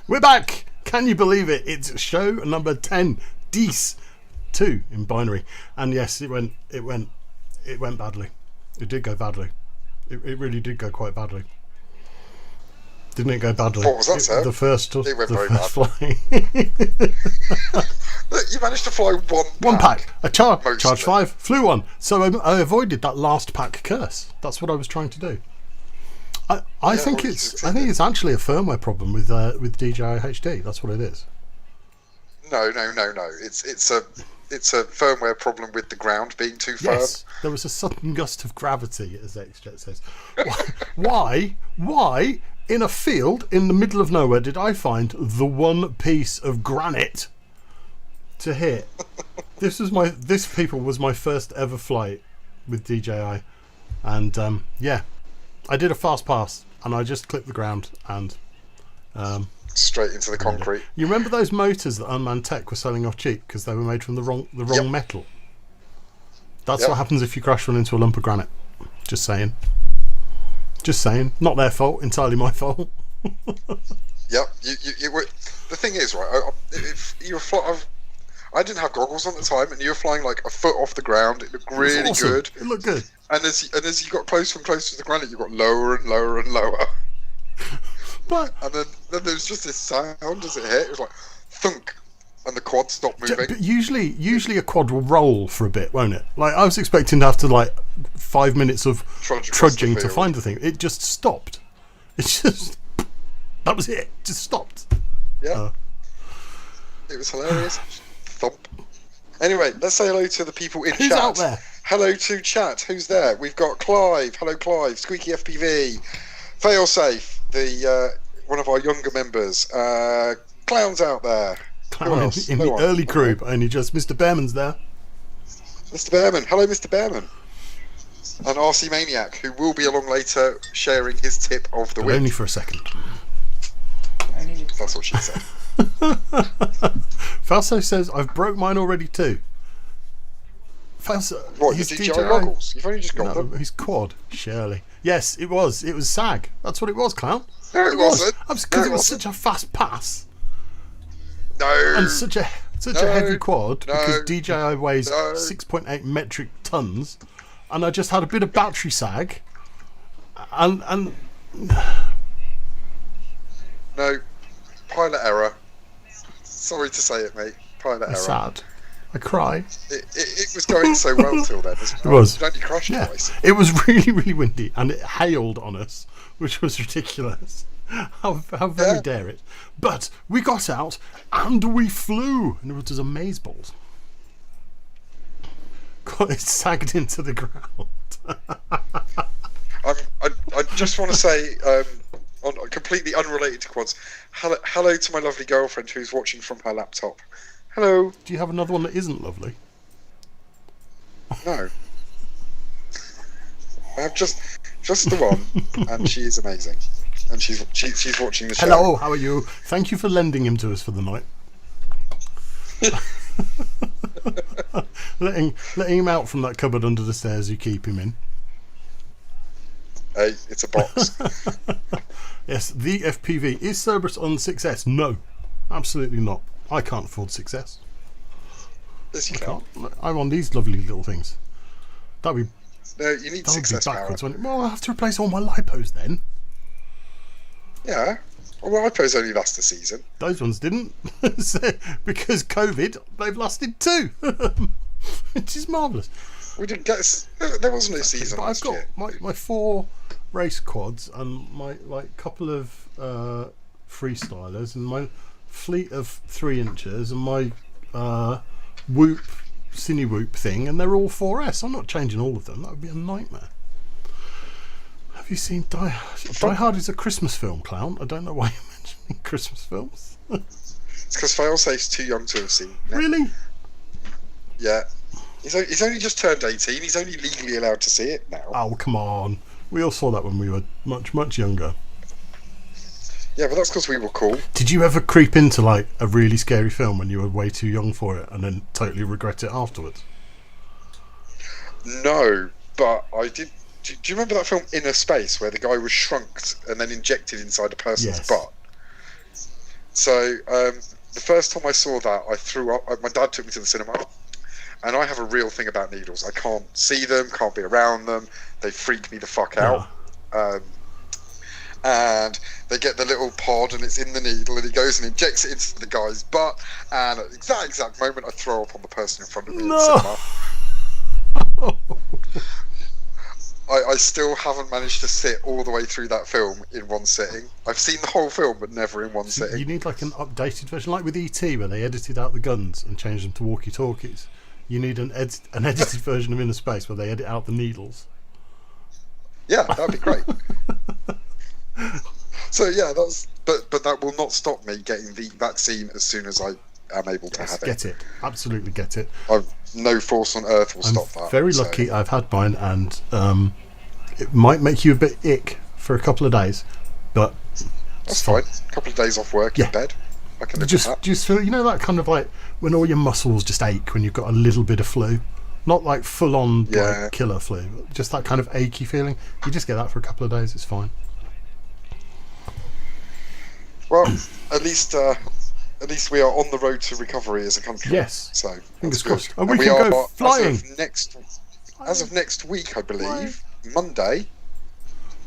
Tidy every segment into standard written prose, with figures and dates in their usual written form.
We're back. Can you believe it? It's show number 10, Dees 2 in binary. And yes, it went badly. It did go badly. It really did go quite badly. Didn't it go badly? What was that, sir? The first flying. Look, you managed to fly one pack. A charge 5, flew one. So I avoided that last pack curse. That's what I was trying to do. I think it's actually a firmware problem with DJI HD. That's what it is. No. It's a firmware problem with the ground being too firm. Yes, there was a sudden gust of gravity, as XJet says. Why in a field in the middle of nowhere did I find the one piece of granite to hit? This was my first ever flight with DJI, and I did a fast pass and I just clipped the ground and straight into the concrete. You remember those motors that Unmanned Tech were selling off cheap because they were made from the wrong metal? That's what happens if you crash one into a lump of granite. Just saying. Not their fault, entirely my fault. Yep. You were. The thing is, right? If you were I didn't have goggles at the time, and you were flying like a foot off the ground. It looked really good. It looked good. And as you got closer and closer to the granite, you got lower and lower and lower. And then there was just this sound as it hit. It was like thunk, and the quad stopped moving. But usually a quad will roll for a bit, won't it? Like I was expecting to have to 5 minutes of trudging to find the thing. It just stopped. That was it. Just stopped. Yeah. It was hilarious. Thump. Anyway, let's say hello to the people in chat. Who's out there? Hello to chat. Who's there? We've got Clive. Hello, Clive. Squeaky FPV. Failsafe, one of our younger members. Clown's out there. Clown in the early crew, only just Mr. Behrman's there. Mr. Behrman. Hello, Mr. Behrman. And RC Maniac, who will be along later sharing his tip of the week. Only for a second. That's what she said. Falso says, I've broke mine already too. Falso, what, your DJI goggles? You've only just got them. His quad, surely. Yes, it was. It was SAG. That's what it was, Clown. No, it wasn't. Because it was such a fast pass. No. And such a heavy quad, because DJI weighs 6.8 metric tons, and I just had a bit of battery sag, and no, pilot error. Sorry to say it, mate. Pilot error. Sad. I cry. It was going so well till then. It was. It only crashed twice. It was really, really windy, and it hailed on us, which was ridiculous. How very dare it? But we got out and we flew, and it was amazeballs. It sagged into the ground. I just want to say, on completely unrelated to quads, hello to my lovely girlfriend who's watching from her laptop. Hello. Do you have another one that isn't lovely? No. I have just the one, and she is amazing. And she's watching the show. Hello, how are you? Thank you for lending him to us for the night. letting him out from that cupboard under the stairs you keep him in. Hey, it's a box. Yes, the FPV. Is Cerberus on 6S? No, absolutely not. I can't afford 6S. Yes, you can. I'm on these lovely little things. No, you need 6S backwards. Well, I'll have to replace all my lipos then. Yeah. Well, lipos only last a season. Those ones didn't. Because COVID, they've lasted 2. Which is marvellous. We didn't get... There was no season but last year. I've got my 4 race quads and my couple of freestylers and my fleet of 3 inches and my Whoop, Cine Whoop thing, and they're all 4S. I'm not changing all of them. That would be a nightmare. Have you seen Die Hard? Die Hard is a Christmas film, Clown. I don't know why you're mentioning Christmas films. It's because Failsafe's too young to have seen it. Really? Yeah. He's only just turned 18. He's only legally allowed to see it now. Oh, come on. We all saw that when we were much, much younger. Yeah, but that's because we were cool. Did you ever creep into like a really scary film when you were way too young for it and then totally regret it afterwards? No, but I did. Do you remember that film Inner Space where the guy was shrunk and then injected inside a person's butt? So the first time I saw that, I threw up. My dad took me to the cinema, and I have a real thing about needles. I can't see them, can't be around them. They freak me the fuck out. And they get the little pod, and it's in the needle, and he goes and injects it into the guy's butt. And at the exact moment, I throw up on the person in front of me in the cinema. I still haven't managed to sit all the way through that film in one sitting. I've seen the whole film, but never in one sitting. You need like an updated version, like with ET, where they edited out the guns and changed them to walkie-talkies. You need an edited version of Inner Space where they edit out the needles. Yeah, that'd be great. So yeah, but that will not stop me getting the vaccine as soon as I am able to have it. Get it, absolutely get it. No force on earth will stop that. Very lucky I've had mine, and it might make you a bit ick for a couple of days, but that's fine. A couple of days off work in bed. I can live with that. Just feel, you know, that kind of like when all your muscles just ache when you've got a little bit of flu, not like full on like killer flu, just that kind of achy feeling. You just get that for a couple of days. It's fine. Well, at least we are on the road to recovery as a country. Yes. So fingers crossed. And we can go flying. As of next week, I believe, Monday,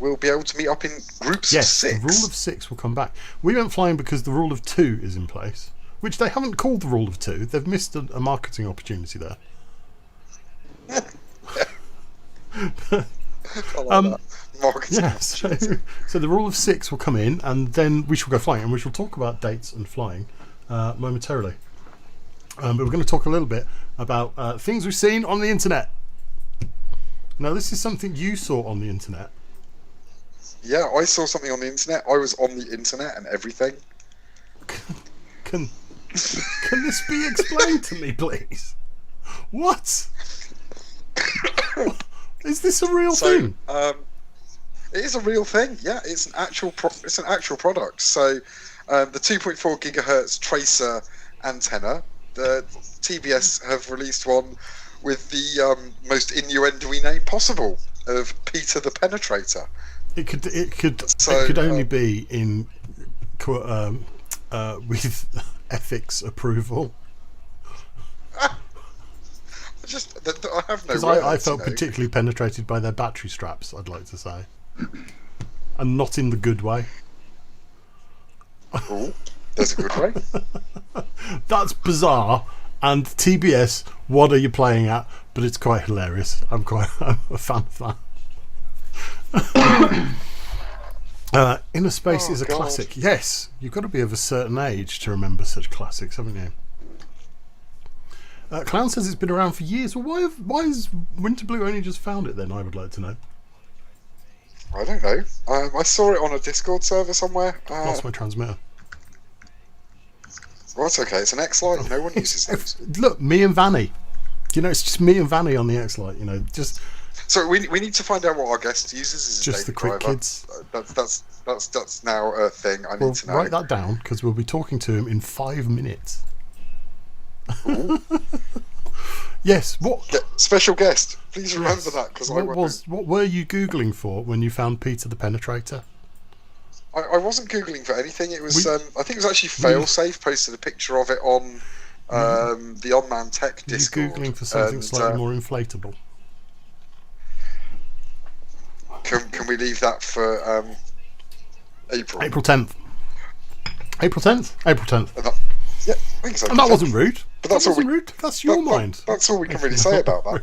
we'll be able to meet up in groups of 6. The rule of 6 will come back. We went flying because the rule of 2 is in place, which they haven't called the rule of 2. They've missed a marketing opportunity there. I like that. Marketing. Yeah, so the rule of 6 will come in, and then we shall go flying, and we shall talk about dates and flying momentarily. But we're going to talk a little bit about things we've seen on the internet. Now, this is something you saw on the internet. Yeah, I saw something on the internet. I was on the internet and everything. Can this be explained to me, please? What? Is this a real thing? It is a real thing. Yeah, it's an actual product. So the 2.4 gigahertz tracer antenna, the TBS have released one with the most innuendo-y name possible of Peter the Penetrator. It could only be in with ethics approval. I have no words. I felt particularly penetrated by their battery straps, I'd like to say. And not in the good way. Oh, there's a good way. That's bizarre. And TBS, what are you playing at? But it's quite hilarious. I'm a fan of that. Inner Space is a classic. Yes, you've got to be of a certain age to remember such classics, haven't you? Clown says it's been around for years. Well, why has Winterblue only just found it then? I would like to know. I don't know. I saw it on a Discord server somewhere. Lost my transmitter. Well, it's okay. It's an X-Lite. No one uses those. Look, me and Vanny. You know, it's just me and Vanny on the X-Lite. You know, just. So we need to find out what our guest uses. Is just the quick driver. Kids. That's now a thing. I need to know. Write that down because we'll be talking to him in 5 minutes. Yes. What special guest? Please remember that because what were you googling for when you found Peter the Penetrator? I wasn't googling for anything. It was I think it was actually Failsafe posted a picture of it on the Unmanned Tech Discord. Were you googling for something slightly more inflatable? Can we leave that for April? April 10th. April 10th. April 10th. Yeah, I think so. And that wasn't rude. But that's all rude. That's your mind. That's all we can really say about that.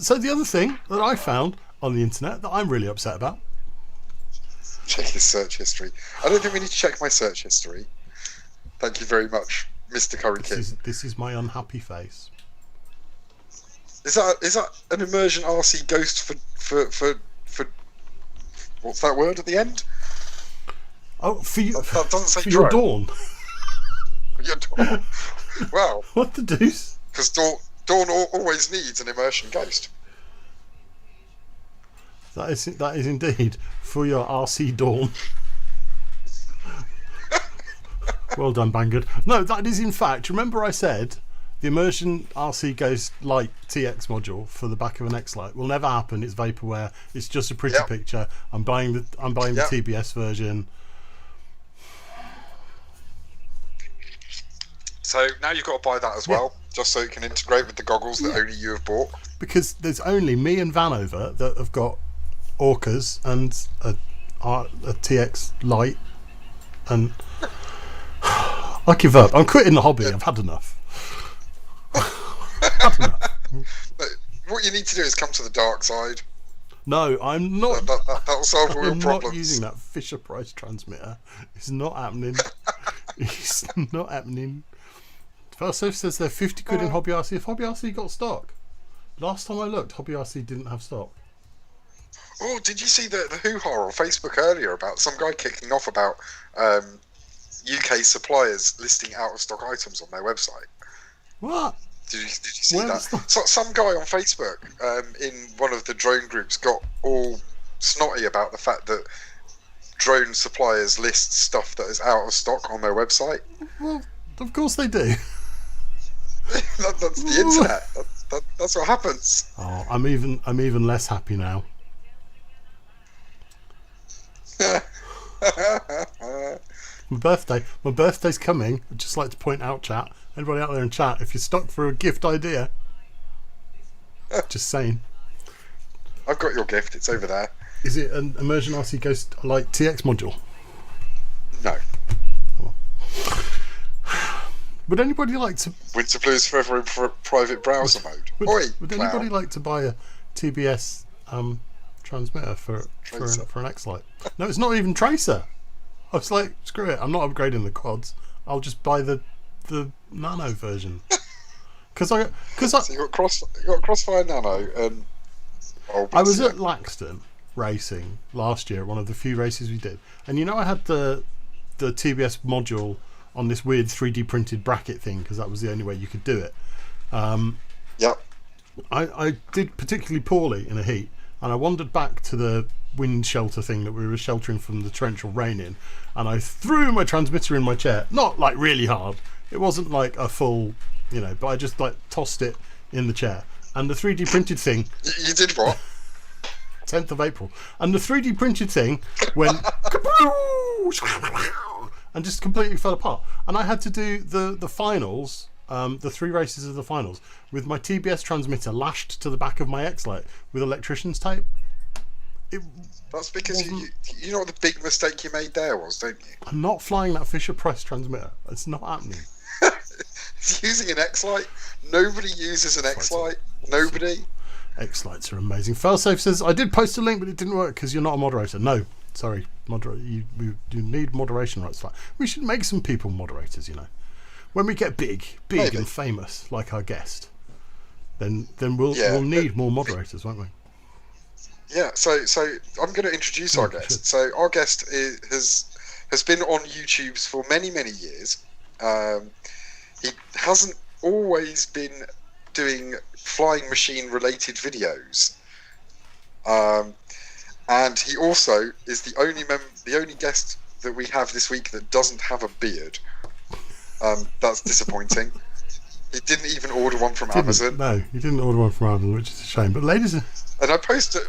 So the other thing that I found on the internet that I'm really upset about. Check his search history. I don't think we need to check my search history. Thank you very much, Mr. Curry Kid. This is my unhappy face. Is that an immersion RC ghost for what's that word at the end? Oh, for you. That doesn't say for your dawn. For your dawn. Wow. What the deuce? Because dawn always needs an immersion ghost. That is indeed for your RC dawn. Well done, Banggood. No, that is in fact. Remember, I said the immersion RC Ghost Light TX module for the back of an X-Lite will never happen. It's vaporware. It's just a pretty picture. I'm buying the TBS version. So now you've got to buy that as well, just so it can integrate with the goggles that only you have bought. Because there's only me and Vanover that have got Orcas and a TX Lite, and I give up. I'm quitting the hobby. I've had enough. But what you need to do is come to the dark side. No, I'm not. That'll solve all your I'm problems. not using that Fisher Price transmitter. It's not happening. It's not happening. Felsof says they're 50 quid in Hobby RC. If Hobby RC got stock, last time I looked, Hobby RC didn't have stock. Oh, did you see the hoo-ha on Facebook earlier about some guy kicking off about UK suppliers listing out-of-stock items on their website? What? Did you see that? So, some guy on Facebook in one of the drone groups got all snotty about the fact that drone suppliers list stuff that is out of stock on their website. Well, of course they do. That's the internet. That's what happens. Oh, I'm even less happy now. My birthday's coming. I'd just like to point out, chat, anybody out there in chat, if you're stuck for a gift idea, just saying. I've got your gift. It's over there. Is it an Immersion RC Ghost like TX module? No. Oh. Would anybody like to? Winter Blue is forever in private browser mode. Would anybody like to buy a TBS transmitter for an X-Lite? No, it's not even Tracer. I was like, screw it. I'm not upgrading the quads. I'll just buy the Nano version. So you got Crossfire Nano and. I was at Laxton racing last year, one of the few races we did, and I had the TBS module on this weird 3D printed bracket thing because that was the only way you could do it. Yep. I did particularly poorly in a heat, and I wandered back to the wind shelter thing that we were sheltering from the torrential rain in, and I threw my transmitter in my chair. Not like really hard. It wasn't like a full, but I just like tossed it in the chair. And the 3D printed thing. You did what? 10th of April. And the 3D printed thing went and just completely fell apart. And I had to do the finals, the 3 races of the finals, with my TBS transmitter lashed to the back of my X-Lite with electrician's tape. That's because you know what the big mistake you made there was, don't you? I'm not flying that Fisher Price transmitter. It's not happening. It's using an X-Lite. Nobody uses an X-Lite. Nobody. X-Lites are amazing. Failsafe says, I did post a link, but it didn't work because you're not a moderator. No, sorry. You need moderation rights. We should make some people moderators, When we get big Maybe. and famous, like our guest, then we'll need more moderators, won't we? Yeah, so I'm going to introduce our guest. So our guest has been on YouTube's for many, many years. He hasn't always been doing flying machine related videos, and he also is the only guest that we have this week that doesn't have a beard. That's disappointing. He didn't even order one from Amazon. No, he didn't order one from Amazon, which is a shame. But ladies, and I posted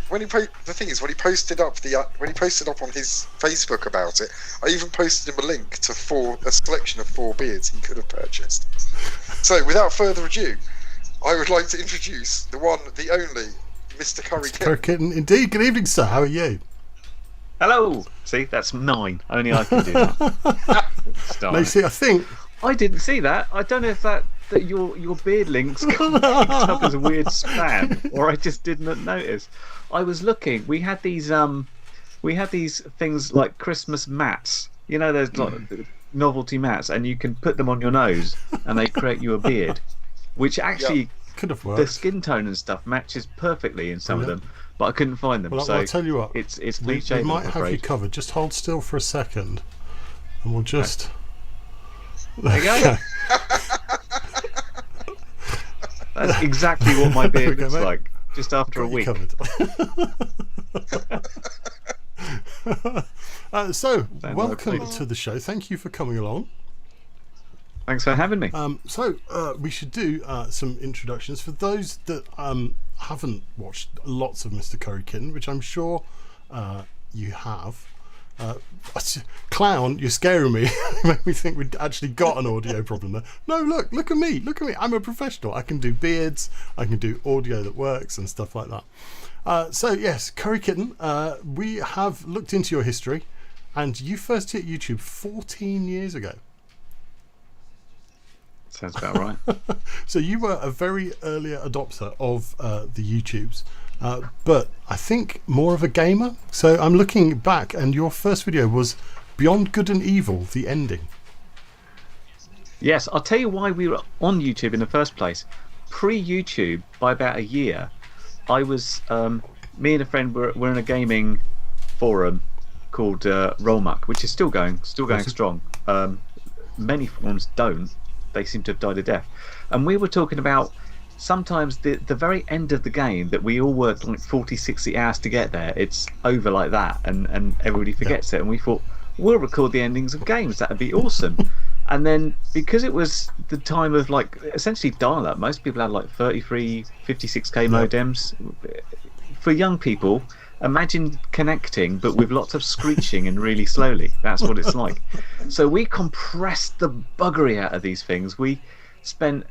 when he posted up on his Facebook about it, I even posted him a link to a selection of 4 beards he could have purchased. So, without further ado, I would like to introduce the one, the only, Mr. Curry Kitten. Indeed. Good evening, sir. How are you? Hello. See, that's 9. Only I can do that. No, see, I think I didn't see that. I don't know if that your beard links got picked up as a weird spam, or I just didn't notice. I was looking. We had these things like Christmas mats. There's like novelty mats, and you can put them on your nose, and they create you a beard, which actually could have worked. The skin tone and stuff matches perfectly in some of them, but I couldn't find them. Well, so I'll tell you what. It's we cliche. might have you covered. Just hold still for a second, and we'll just. There you go. That's exactly what my beard looks like, just after a week. Covered. So, welcome to the show. Thank you for coming along. Thanks for having me. We should do some introductions for those that haven't watched lots of Mr. Curry Kitten, which I'm sure you have. Clown, you're scaring me. You make me think we'd actually got an audio problem there. No, look at me. I'm a professional. I can do beards. I can do audio that works and stuff like that. So yes, Curry Kitten, we have looked into your history, and you first hit YouTube 14 years ago. Sounds about right. So you were a very early adopter of the YouTubes, but I think more of a gamer. So I'm looking back, and your first video was Beyond Good and Evil, the ending. Yes, I'll tell you why we were on YouTube in the first place. Pre-YouTube, by about a year, I was me and a friend were in a gaming forum called Rollmuck, which is still going strong. Many forums don't. They seem to have died a death. And we were talking about sometimes the very end of the game that we all worked like 40, 60 hours to get there. It's over like that, and everybody forgets it. And we thought, we'll record the endings of games. That'd be awesome. And then because it was the time of like essentially dial-up, most people had like 33, 56k modems. For young people, imagine connecting but with lots of screeching and really slowly. That's what it's like. So we compressed the buggery out of these things. We spent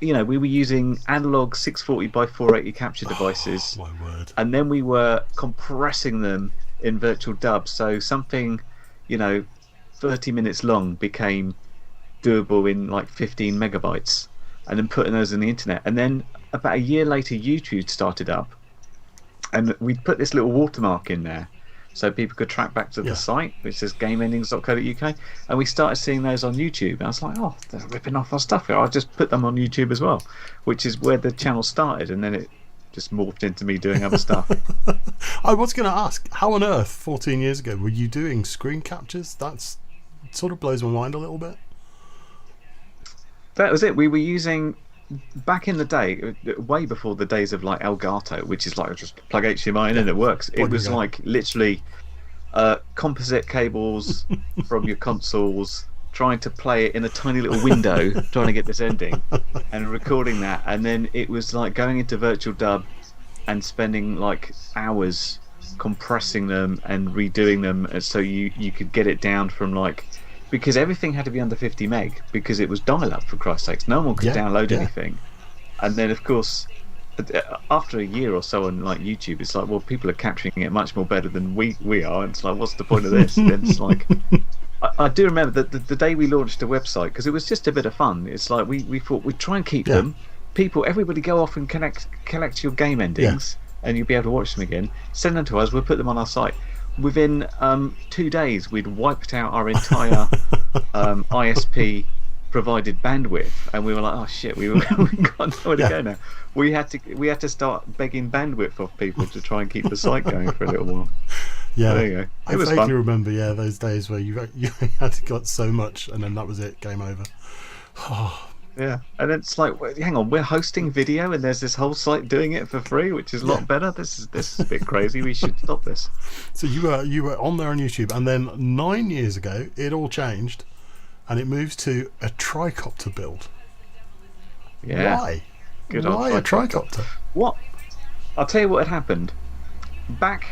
we were using analog 640 by 480 capture devices. My word. And then we were compressing them in virtual dub, so something 30 minutes long became doable in like 15 megabytes, and then putting those on the internet. And then about a year later, YouTube started up, and we'd put this little watermark in there so people could track back to the site, which says gameendings.co.uk, and we started seeing those on YouTube. And I was like, oh, they're ripping off our stuff here. I'll just put them on YouTube as well, which is where the channel started, and then it just morphed into me doing other stuff. I was going to ask, how on earth 14 years ago were you doing screen captures? That's sort of blows my mind a little bit. That was it. We were using, back in the day, way before the days of like Elgato, which is like just plug HDMI in and it works. It was like literally composite cables from your consoles, trying to play it in a tiny little window, trying to get this ending, and recording that. And then it was like going into virtual dub and spending like hours compressing them and redoing them, so you could get it down from like, because everything had to be under 50 meg because it was dial-up, for Christ's sakes. No one could download anything. And then of course after a year or so on like YouTube, it's like, well, people are capturing it much more better than we are. It's like, what's the point of this? And it's like, I do remember that the day we launched a website, because it was just a bit of fun. It's like we thought we'd try and keep them. Everybody go off and collect your game endings, and you'll be able to watch them again. Send them to us. We'll put them on our site. Within 2 days, we'd wiped out our entire ISP provided bandwidth, and we were like, oh shit, we got nowhere to go now. We had to start begging bandwidth off people to try and keep the site going for a little while. Yeah, there you go. I vaguely remember those days where you had got so much, and then that was it, game over. Yeah, and it's like, hang on, we're hosting video and there's this whole site doing it for free, which is a lot better. This is a bit crazy. We should stop this. So you were on there on YouTube, and then 9 years ago it all changed, and it moves to a tricopter build. Yeah. Why? Why a tricopter? What? I'll tell you what had happened. Back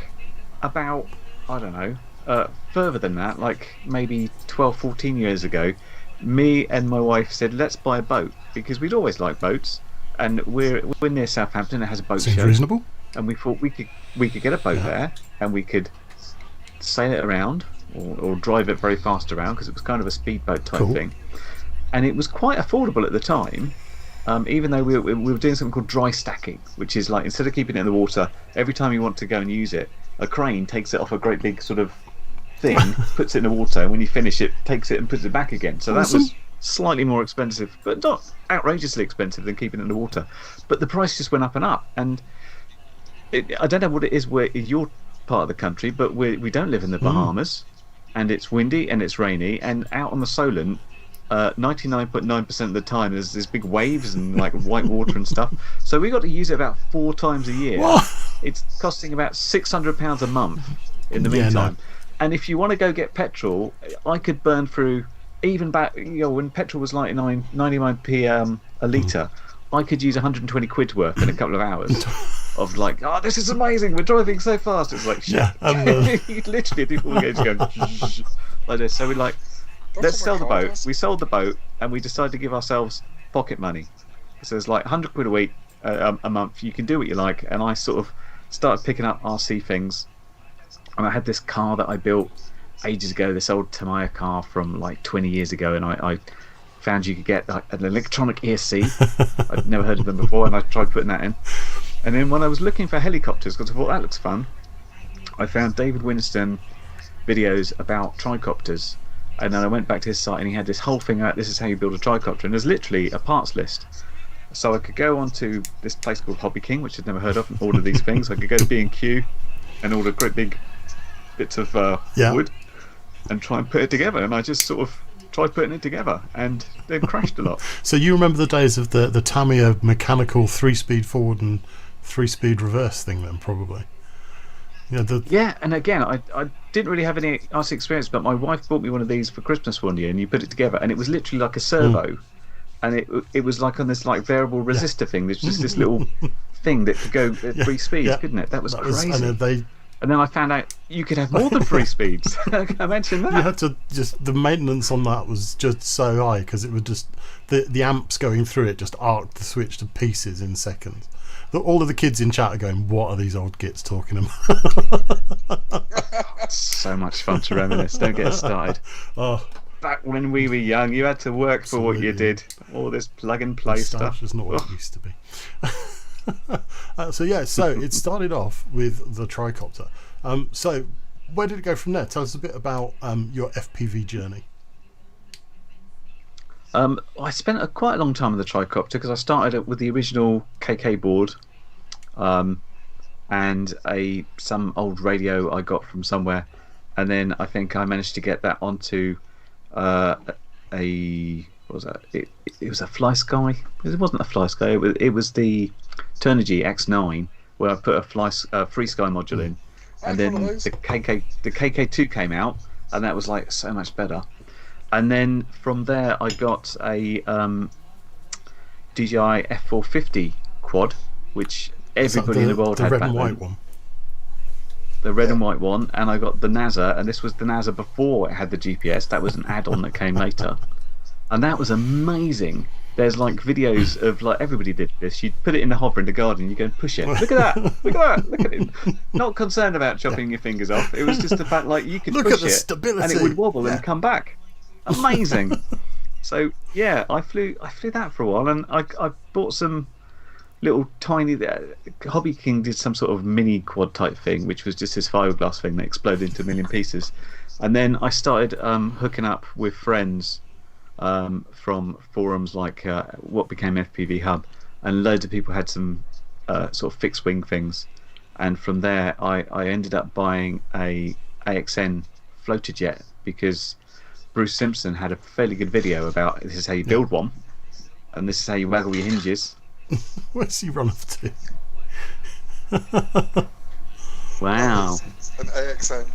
about, I don't know, further than that, like maybe 12, 14 years ago, me and my wife said, let's buy a boat, because we'd always liked boats, and we're near Southampton. It has a boat Seems show, reasonable. and we thought we could get a boat there, and we could sail it around or drive it very fast around, because it was kind of a speedboat type thing, and it was quite affordable at the time. Even though we were doing something called dry stacking, which is like, instead of keeping it in the water, every time you want to go and use it, a crane takes it off a great big sort of thing, puts it in the water, and when you finish it, takes it and puts it back again. So that was slightly more expensive, but not outrageously expensive than keeping it in the water. But the price just went up and up, and I don't know what it is where in your part of the country, but we don't live in the Bahamas, and it's windy and it's rainy, and out on the Solent, 99.9% of the time there's big waves and like white water and stuff. So we got to use it about 4 times a year. What? It's costing about £600 a month in the meantime. And if you want to go get petrol, I could burn through, even back, when petrol was like 99p a litre, I could use 120 quid's worth in a couple of hours. of like, oh, this is amazing, we're driving so fast. It's like, shit. Yeah, and You literally people were going to go like this. So we like, let's sell the boat. We sold the boat, and we decided to give ourselves pocket money. So it's like 100 quid a week, a month. You can do what you like. And I sort of started picking up RC things. And I had this car that I built ages ago, this old Tamiya car from like 20 years ago, and I found you could get like an electronic ESC. I'd never heard of them before, and I tried putting that in. And then when I was looking for helicopters, because I thought that looks fun, I found David Winston videos about tricopters, and then I went back to his site, and he had this whole thing out, this is how you build a tricopter, and there's literally a parts list. So I could go onto this place called Hobby King, which I'd never heard of, and order these things. I could go to B&Q and order great big bits of wood and try and put it together, and I just sort of tried putting it together and then crashed a lot. So you remember the days of the Tamiya mechanical 3-speed forward and 3-speed reverse thing then, probably? Yeah, and again, I didn't really have any RC experience, but my wife bought me one of these for Christmas one year, and you put it together, and it was literally like a servo, and it was like on this like variable resistor thing. There's just this little thing that could go at 3 speeds, couldn't it? That was crazy. And then I found out you could have more than 3 speeds. I mentioned that. You had to the maintenance on that was just so high, because it would just the amps going through it just arced the switch to pieces in seconds. All of the kids in chat are going, "What are these old gits talking about?" So much fun to reminisce. Don't get us started. Oh, back when we were young, you had to work for what you did. All this plug and play stuff. It's not what it used to be. So it started off with the tricopter. So where did it go from there? Tell us a bit about your FPV journey. I spent quite a long time with the tricopter, because I started with the original KK board, and some old radio I got from somewhere, and then I think I managed to get that onto what was that? It was a Fly Sky. It wasn't a Fly Sky. It was the Turnigy X9, where I put a Free Sky module in, and then the KK2 came out, and that was like so much better. And then from there I got a DJI F450 quad, which everybody in the world had. The red back and white then. one. The red and white one, and I got the NASA, and this was the NASA before it had the GPS. That was an add-on that came later, and that was amazing. There's like videos of like everybody did this. You'd put it in the hover in the garden, you go and push it. Look at that! Look at that! Look at it! Not concerned about chopping your fingers off. It was just the fact like you could Look push at the it, stability. and it would wobble and come back. Amazing. So yeah, I flew that for a while, and I bought some little tiny. Hobby King did some sort of mini quad type thing, which was just this fiberglass thing that exploded into a million pieces. And then I started hooking up with friends from forums like what became FPV Hub, and loads of people had some sort of fixed wing things. And from there, I ended up buying a AXN floater jet, because Bruce Simpson had a fairly good video about this is how you build one, and this is how you waggle your hinges. Where's he run off to? Wow. An AXN.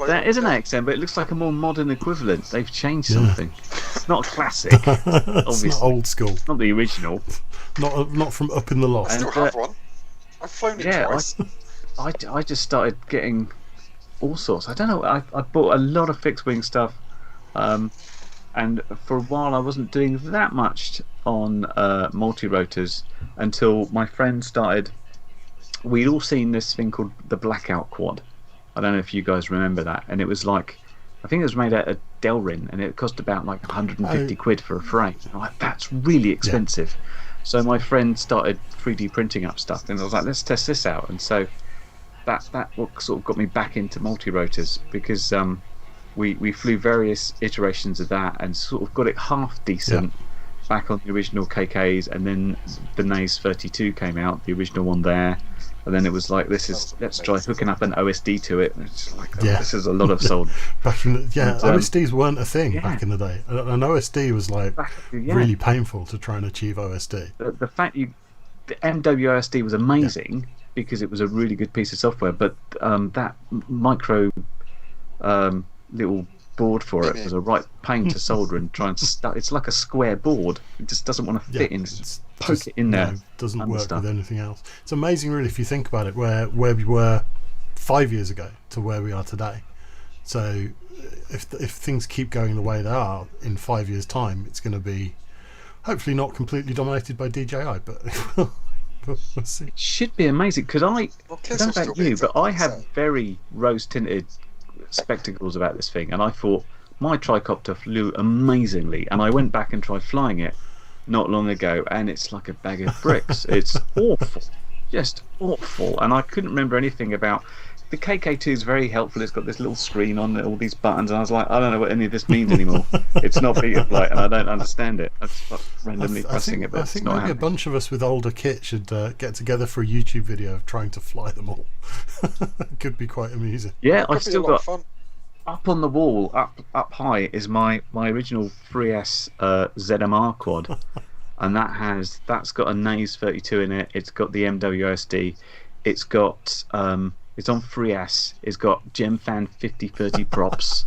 That is an AXN, but it looks like a more modern equivalent. They've changed something. It's not classic, obviously. It's not old school. Not the original. Not from up in the loft. I still have one. I've flown it twice. I just started getting all sorts. I don't know. I bought a lot of fixed wing stuff, and for a while I wasn't doing that much on multi-rotors until my friend started. We'd all seen this thing called the Blackout Quad. I don't know if you guys remember that, and it was like, I think it was made out of Delrin, and it cost about like 150 quid for a frame. I'm like, that's really expensive. So my friend started 3D printing up stuff, and I was like, let's test this out. And so that sort of got me back into multi-rotors, because we flew various iterations of that and sort of got it half decent back on the original KKs, and then the NAS 32 came out, the original one there. And then it was like, let's try hooking up an OSD to it. And it's like, this is a lot of sold. Back in OSDs weren't a thing back in the day. An OSD was like really painful to try and achieve OSD. The fact the MWOSD was amazing because it was a really good piece of software, but that micro little board for it was a right pain to solder and try and stuff. It's like a square board. It just doesn't want to fit in. Just poke it in there. No, doesn't work with anything else. It's amazing, really, if you think about it, where we were 5 years ago to where we are today. So if things keep going the way they are, in 5 years' time, it's going to be hopefully not completely dominated by DJI, but we'll see. It should be amazing, because I don't know about you, but I have very rose-tinted spectacles about this thing, and I thought my tricopter flew amazingly, and I went back and tried flying it not long ago, and it's like a bag of bricks. It's awful, just awful, and I couldn't remember anything about. The KK2 is very helpful. It's got this little screen on it, all these buttons, and I was like, I don't know what any of this means anymore. It's not beta flight, and I don't understand it. I just like randomly pressing it, but I think it's not maybe happening. a bunch of us with older kit should get together for a YouTube video of trying to fly them all. It could be quite amusing. Yeah, I've Could be a still lot got of fun. up on the wall, up high, is my original 3S ZMR quad, and that's got a Naze 32 in it. It's got the MWSD. It's got it's on 3S. It's got GemFan 5030 props,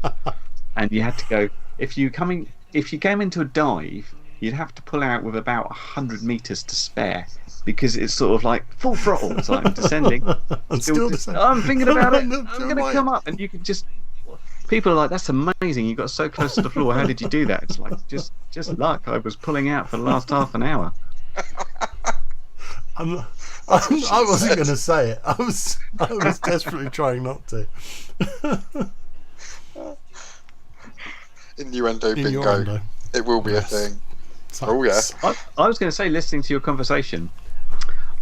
and you had to go if you came into a dive, you'd have to pull out with about 100 meters to spare, because it's sort of like full throttle. It's like I'm descending. I'm thinking about it. I'm going to come up, and you can just. People are like, "That's amazing! You got so close to the floor. How did you do that?" It's like just luck. I was pulling out for the last half an hour. I wasn't going to say it. I was desperately trying not to. Innuendo bingo. Innuendo. It will be a thing. Oh yes. I was going to say, listening to your conversation,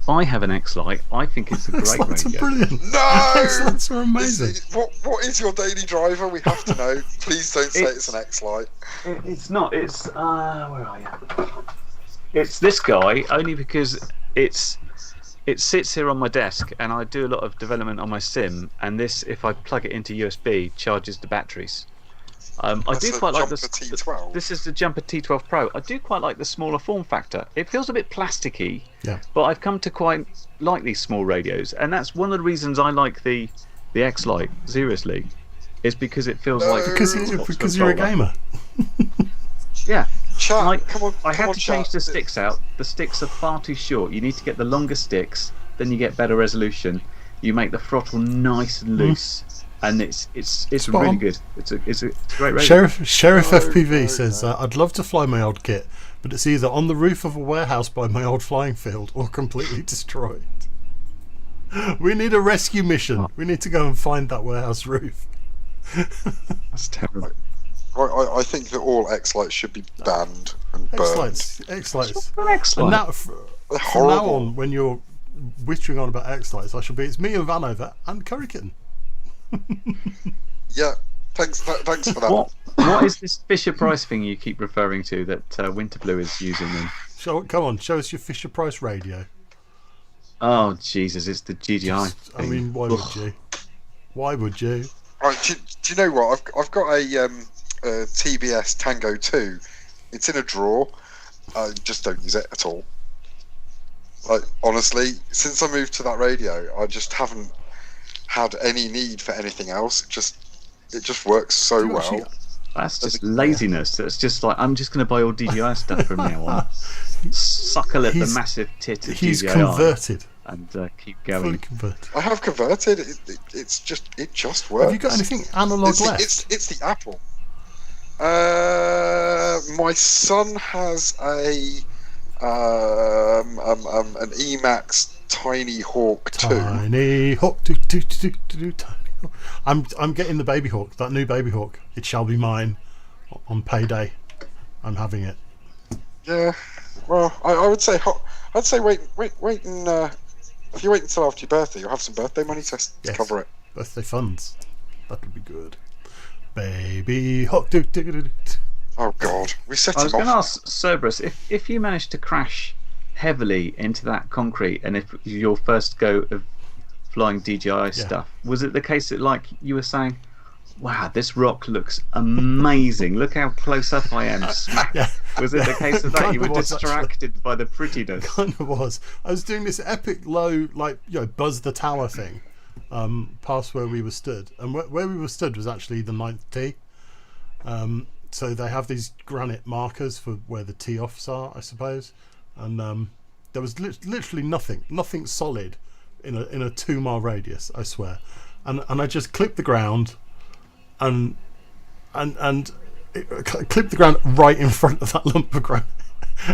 I have an X-Lite. I think it's a great X-Lights radio. are brilliant. No! X-Lights are amazing. What is your daily driver? We have to know. Please don't say it's an X-Lite. It's not. It's where are you? It's this guy, only because it sits here on my desk, and I do a lot of development on my sim, and this, if I plug it into USB, charges the batteries. I do quite like this. T12. This is the Jumper T12 Pro. I do quite like the smaller form factor. It feels a bit plasticky, but I've come to quite like these small radios, and that's one of the reasons I like the X-Lite. Seriously, is because it feels like because you're a gamer. Yeah. Chat, I had to change the sticks out. The sticks are far too short. You need to get the longer sticks, then you get better resolution. You make the throttle nice and loose, and it's really good. It's a great radio. Sheriff FPV says, I'd love to fly my old kit, but it's either on the roof of a warehouse by my old flying field or completely destroyed. We need a rescue mission. We need to go and find that warehouse roof. That's terrible. I think that all X-Lights should be banned and burned. X-Lights. Excellent. And from now on, when you're whittering on about X-Lights, it's me and Vanover and Curry Kitten. Yeah, thanks for that. What is this Fisher Price thing you keep referring to that Winterblue is using then? Come on, show us your Fisher Price radio. Oh Jesus, it's the GGI thing. I mean, why would you? Why would you? Right, do you know what? I've got a TBS Tango 2. It's in a drawer. I just don't use it at all. Like, honestly, since I moved to that radio, I just haven't had any need for anything else. It just works so well. That's just laziness. That's just like, I'm just going to buy all DJI stuff from now on. Suckle at the massive tit of He's DJI converted. And keep going. Fully converted. I have converted. It just works. Have you got anything analog left? It's the Apple. My son has an Emax Tiny Hawk 2. Tiny Hawk, Tiny Hawk. I'm getting the Baby Hawk, that new Baby Hawk. It shall be mine on payday. I'm having it. Yeah. Well, I would say wait and if you wait until after your birthday, you'll have some birthday money to cover it. Birthday funds. That would be good. Baby Hawk. Oh God, we set him off. I was going to ask Cerberus, if you managed to crash heavily into that concrete, and if your first go of flying DJI stuff, was it the case that, like you were saying, wow, this rock looks amazing, look how close up I am, smack. Was it the case of that? You were distracted by the prettiness? Kind of was. I was doing this epic low, buzz the tower thing, past where we were stood, and where we were stood was actually the 9th tee, So they have these granite markers for where the tee-offs are, I suppose. And there was literally nothing solid in a 2 mile radius, I swear. And I just clipped the ground and clipped the ground right in front of that lump of granite.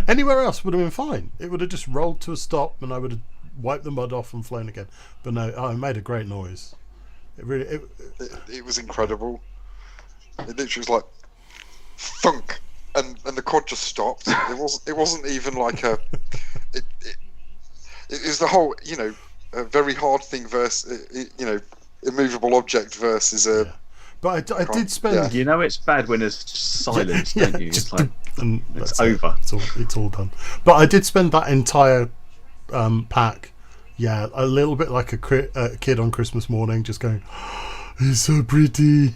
Anywhere else would have been fine. It would have just rolled to a stop and I would have wiped the mud off and flown again. But no, it made a great noise. It was incredible. It literally was like thunk, and the quad just stopped. It wasn't even like a. It was the whole, a very hard thing versus immovable object versus a. Yeah. But I did spend. Yeah. It's bad when there's silence, don't you? It's like it's it. over. It's all done. But I did spend that entire pack, a little bit like a kid on Christmas morning, just going, "It's so pretty.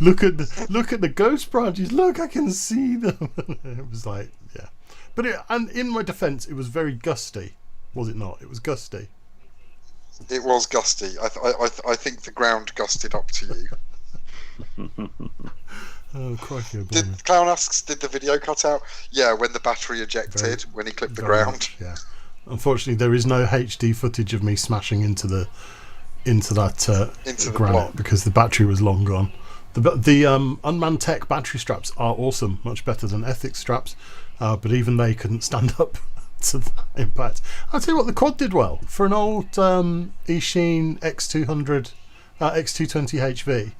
Look at the ghost branches. Look, I can see them." It was like, yeah. But and in my defence, it was very gusty, was it not? It was gusty. It was gusty. I think the ground gusted up to you. Oh, crikey! Clown asks, did the video cut out? Yeah, when the battery ejected, when he clipped the ground. Much, yeah. Unfortunately, there is no HD footage of me smashing into that granite because the battery was long gone. The Unmanned Tech battery straps are awesome, much better than Ethics straps, but even they couldn't stand up to that impact. I'll tell you what, the quad did well for an old Eachine X200, X220 HV.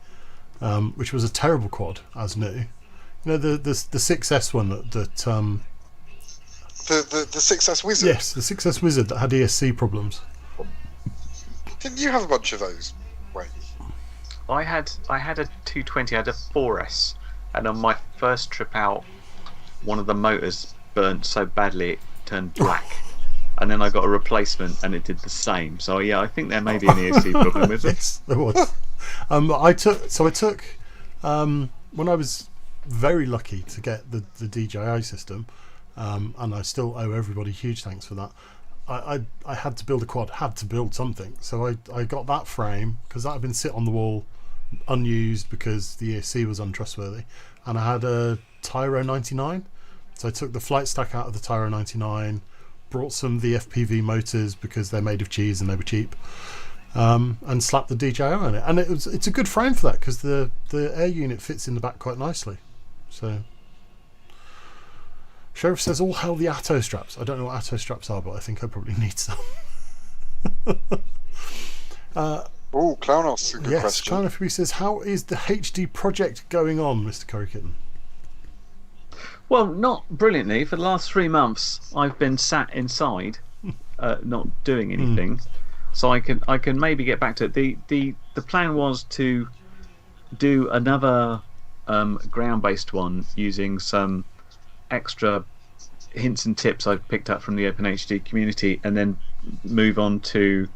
Which was a terrible quad as new. The 6S one that the 6S Wizard. Yes, the 6S Wizard that had ESC problems. Didn't you have a bunch of those, Wayne? I had a 220. I had a 4S, and on my first trip out, one of the motors burnt so badly it turned black. And then I got a replacement, and it did the same. So yeah, I think there may be an ESC problem with it. Yes, there was. I took when I was very lucky to get the DJI system, and I still owe everybody huge thanks for that. I had to build a quad, had to build something, so I got that frame because that had been sit on the wall unused because the ESC was untrustworthy, and I had a Tyro 99, so I took the flight stack out of the Tyro 99, brought some of the Fpv motors because they're made of cheese and they were cheap. And slap the DJI on it, and it's a good frame for that because the air unit fits in the back quite nicely. So Sheriff says all hell the Atto straps. I don't know what Atto straps are, but I think I probably need some. Clown asks a good question. Clown FPV says, how is the HD project going on, Mr. Curry Kitten? Well, not brilliantly. For the last 3 months I've been sat inside not doing anything. So I can maybe get back to it. The plan was to do another ground-based one using some extra hints and tips I've picked up from the OpenHD community, and then move on to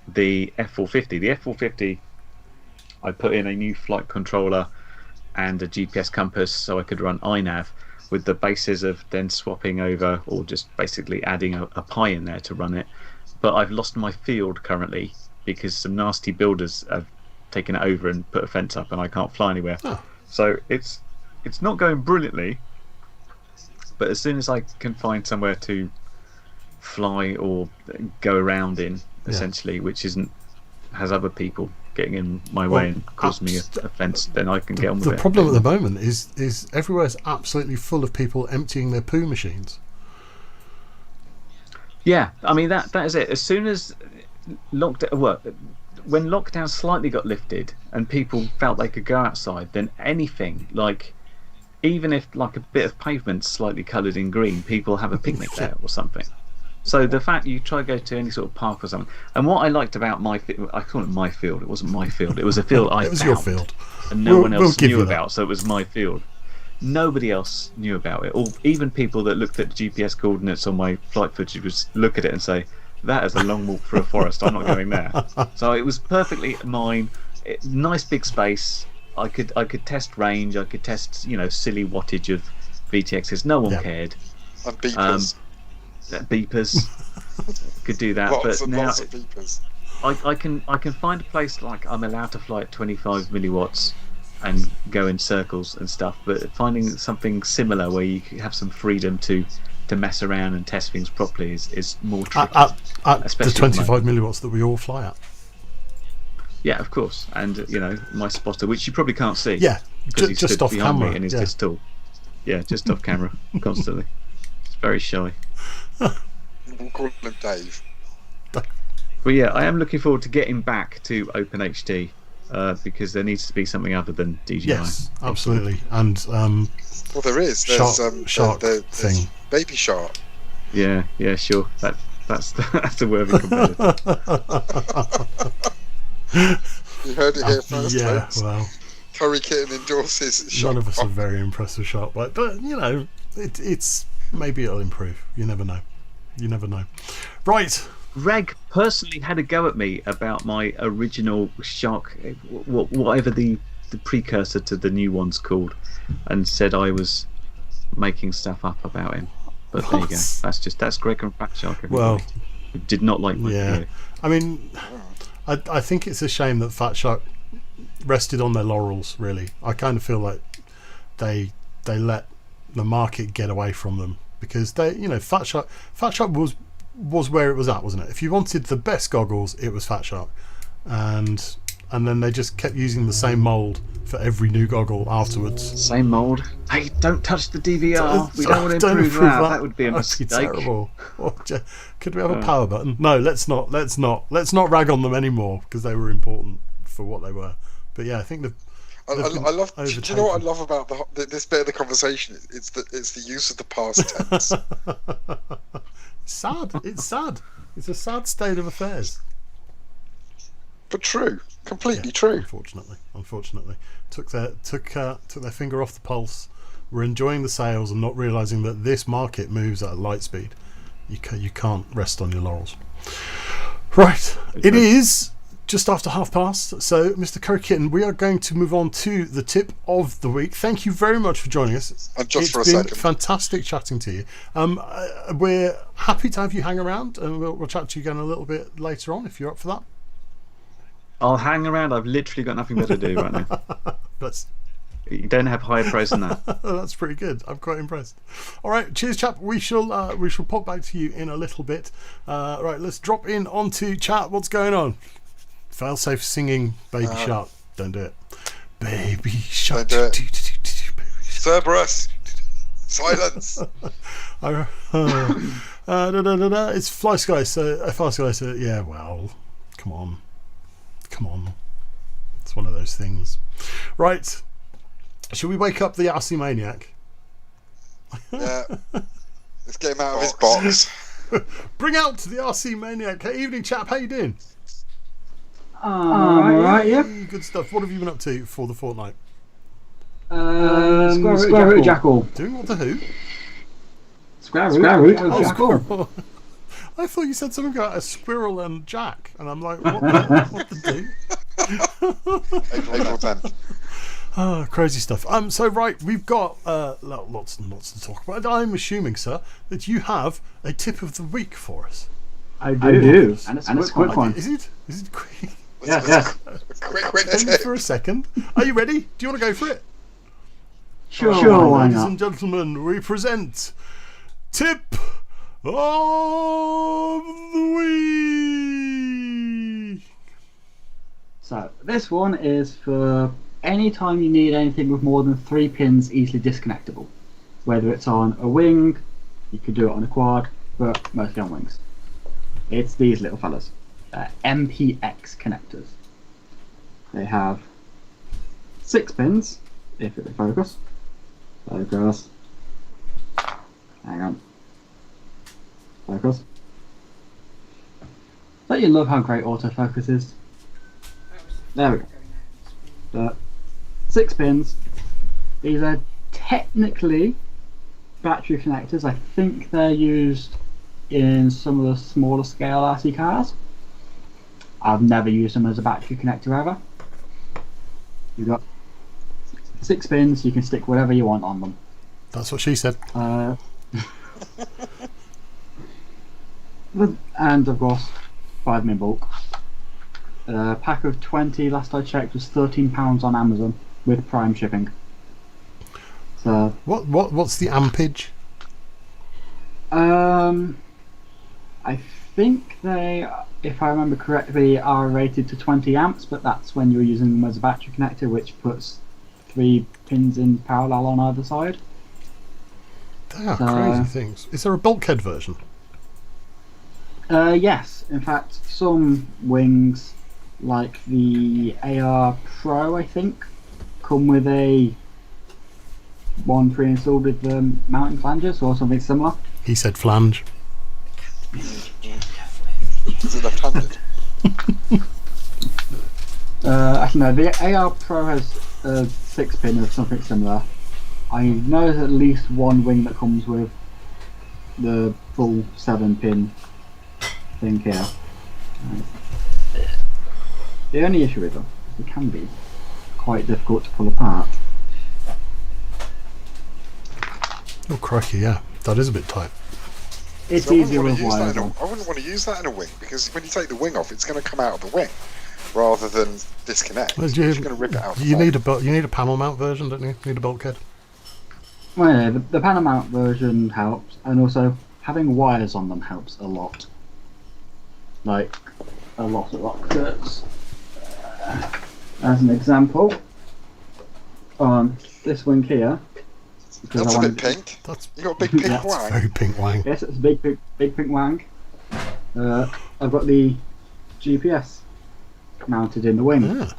the F450. The F450, I put in a new flight controller and a GPS compass so I could run iNav, with the basis of then swapping over or just basically adding a Pi in there to run it. But I've lost my field currently because some nasty builders have taken it over and put a fence up, and I can't fly anywhere. So it's not going brilliantly, but as soon as I can find somewhere to fly or go around in, essentially, which has other people getting in my way and causing me a fence, then I can get on with it. The problem at the moment is everywhere's absolutely full of people emptying their poo machines. Yeah, I mean that is it. As soon as when lockdown slightly got lifted and people felt they could go outside, then anything, like even if like a bit of pavement's slightly coloured in green, people have a picnic there or something. So the fact you try to go to any sort of park or something, and what I liked about I call it my field. It wasn't my field. It was a field I found. It was your field, and no one else knew about. So it was my field. Nobody else knew about it. Or even people that looked at the GPS coordinates on my flight footage would look at it and say, "That is a long walk through a forest. I'm not going there." So it was perfectly mine. Nice big space. I could test range. I could test silly wattage of VTXs. No one cared. And beepers. Beepers could do that. Lots but now lots of beepers. I can find a place like I'm allowed to fly at 25 milliwatts and go in circles and stuff. But finding something similar where you have some freedom to mess around and test things properly is more tricky. At the especially 25 milliwatts that we all fly at. Yeah, of course. And my spotter, which you probably can't see. Yeah, because he's just stood off behind camera. me and he's yeah. just tall. Yeah, just off camera constantly. It's very shy. We'll call him Dave. But yeah, I am looking forward to getting back to OpenHD because there needs to be something other than DJI. Yes, absolutely. And well, there is. There's shark there's thing. Baby Shark. Yeah, sure. That's a worthy competitor. You heard it here first, yeah, folks. well, Curry Kitten endorses Shark. none of us are very impressed with shark bite, but it's maybe it'll improve. You never know. You never know. Right. Reg personally had a go at me about my original shark, whatever the precursor to the new one's called, and said I was making stuff up about him. But there you go. That's Greg and Fat Shark. Well, who did not like my video. I mean, I think it's a shame that Fat Shark rested on their laurels. Really, I kind of feel like they let the market get away from them because Fat Shark was where it was at, wasn't it? If you wanted the best goggles, it was Fat Shark, and then they just kept using the same mold for every new goggle afterwards. Same mold. Hey, don't touch the DVR. We don't want to improve that. That would be a mistake. Terrible. Could we have a power button? No, let's not rag on them anymore because they were important for what they were. But yeah, I think I love. Do you know what I love about this bit of the conversation? It's the use of the past tense. Sad. It's sad. It's a sad state of affairs. But true, completely true. Unfortunately, took their finger off the pulse. We're enjoying the sales and not realizing that this market moves at light speed. You can't rest on your laurels. Right, it is just after past. So, Mr. Curry Kitten, we are going to move on to the tip of the week. Thank you very much for joining us. And just for a second, second, it's been fantastic chatting to you. We're happy to have you hang around, and we'll chat to you again a little bit later on if you're up for that. I'll hang around. I've literally got nothing better to do right now. You don't have higher praise than that. That's pretty good. I'm quite impressed. All right, cheers, chap. We shall pop back to you in a little bit. Right, let's drop in onto chat. What's going on? Failsafe singing Baby Shark. Don't do it. Baby Shark. Don't do it. Cerberus. Silence. It's Fly Sky. So Fly Sky. So yeah. Well, come on. It's one of those things. Right. Should we wake up the RC Maniac? Yeah. Let's get him out of his box. Bring out the RC Maniac. Hey, evening, chap. How you doing? Alright, yeah. Good stuff. What have you been up to for the fortnight? Square root jackal. Doing what to who? Square root Oh, jackal. squirrel. I thought you said something about a squirrel and Jack, and I'm like, what the do? April 10th. Crazy stuff. So right, we've got lots and lots to talk about. I'm assuming, sir, that you have a tip of the week for us. I do. And it's a quick one. Is it quick? Yes. Quick Hold tip. for a second. Are you ready? Do you want to go for it? Sure, why Ladies not? and gentlemen, we present Tip of the Week. So, this one is for any time you need anything with more than 3 pins easily disconnectable. Whether it's on a wing, you could do it on a quad, but mostly on wings. It's these little fellas. Mpx Connectors. They have 6 pins, if it will focus. Focus. Hang on. Focus. Don't you love how great autofocus is? There we go. 6 pins. These are technically battery connectors. I think they're used in some of the smaller scale RC cars. I've never used them as a battery connector ever. You've got 6 pins, you can stick whatever you want on them. That's what she said. And of course, 5 min bulk. A pack of 20, last I checked, was £13 on Amazon. with Prime shipping. So what's the ampage? I think they, if I remember correctly, are rated to 20 amps, but that's when you're using them as a battery connector, which puts 3 pins in parallel on either side. They are crazy things. Is there a bulkhead version? Yes, in fact, some wings, like the AR Pro, I think, come with a one pre-installed with the mounting flanges or something similar. He said flange. Is it left-handed? Actually, no, the AR Pro has a 6-pin or something similar. I know there's at least one wing that comes with the full 7-pin thing here. The only issue with them is they can be quite difficult to pull apart. Oh crikey, yeah, that is a bit tight. It's So easier with wires. I wouldn't want to use that in a wing, because when you take the wing off, it's going to come out of the wing rather than disconnect. Well, You're going to rip it out. You need a panel mount version, don't you? You need a bulkhead. Well, yeah, the panel mount version helps, and also having wires on them helps a lot. Like, a lot. Because, as an example, on this wing here, because That's a bit pink. You got a big pink That's wang. Very pink wang. Yes, it's a big pink wang. I've got the GPS mounted in the wing, Yeah.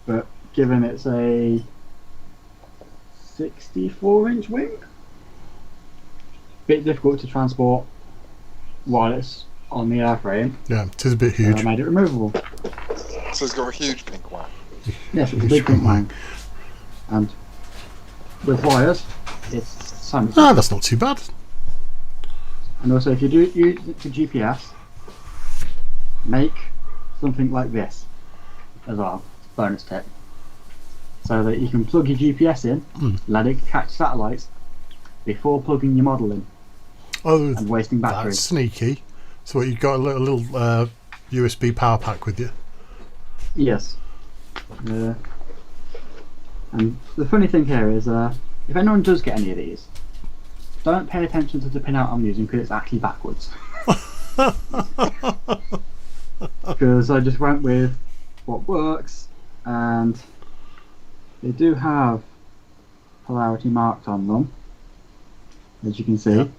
but given it's a 64-inch wing, bit difficult to transport while it's on the airframe. Yeah, it is a bit huge. I made it removable. So it's got a huge pink wang. Yes, it's a big pink wang, and with wires, it's so much. Ah, that's not too bad. And also, if you do use it for GPS, make something like this as well, bonus tip, so that you can plug your GPS in, let it catch satellites before plugging your model in Oh, and wasting that's batteries. sneaky. So you've got a little USB power pack with you. Yes. And the funny thing here is, if anyone does get any of these, don't pay attention to the pinout I'm using because it's actually backwards. Because I just went with what works, and they do have polarity marked on them, as you can see. Yep.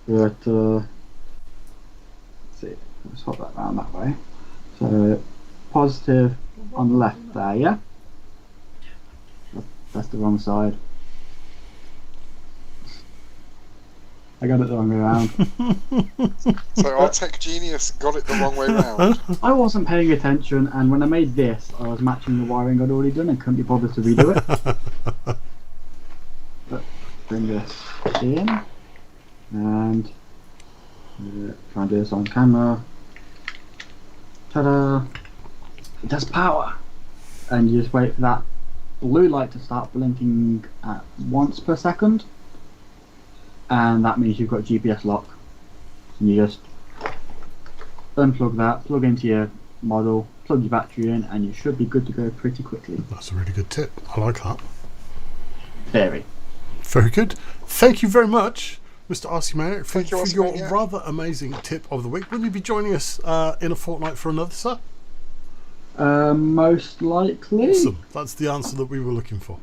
But let's see, let's swap that round that way. So positive on the left there, yeah? That's the wrong side. I got it the wrong way around. So our tech genius got it the wrong way round. I wasn't paying attention, and when I made this, I was matching the wiring I'd already done and couldn't be bothered to redo it. But bring this in, and try and do this on camera. Ta-da! It does power! And you just wait for that blue light to start blinking at once per second, and that means you've got GPS lock. And you just unplug that, plug into your model, plug your battery in, and you should be good to go pretty quickly. That's a really good tip. I like that. Very. Very good. Thank you very much, Mr. RC Maniac, for Thank you, RC your Maniac. rather amazing tip of the week. Will you be joining us in a fortnight for another, sir? Most likely. Awesome. That's the answer that we were looking for.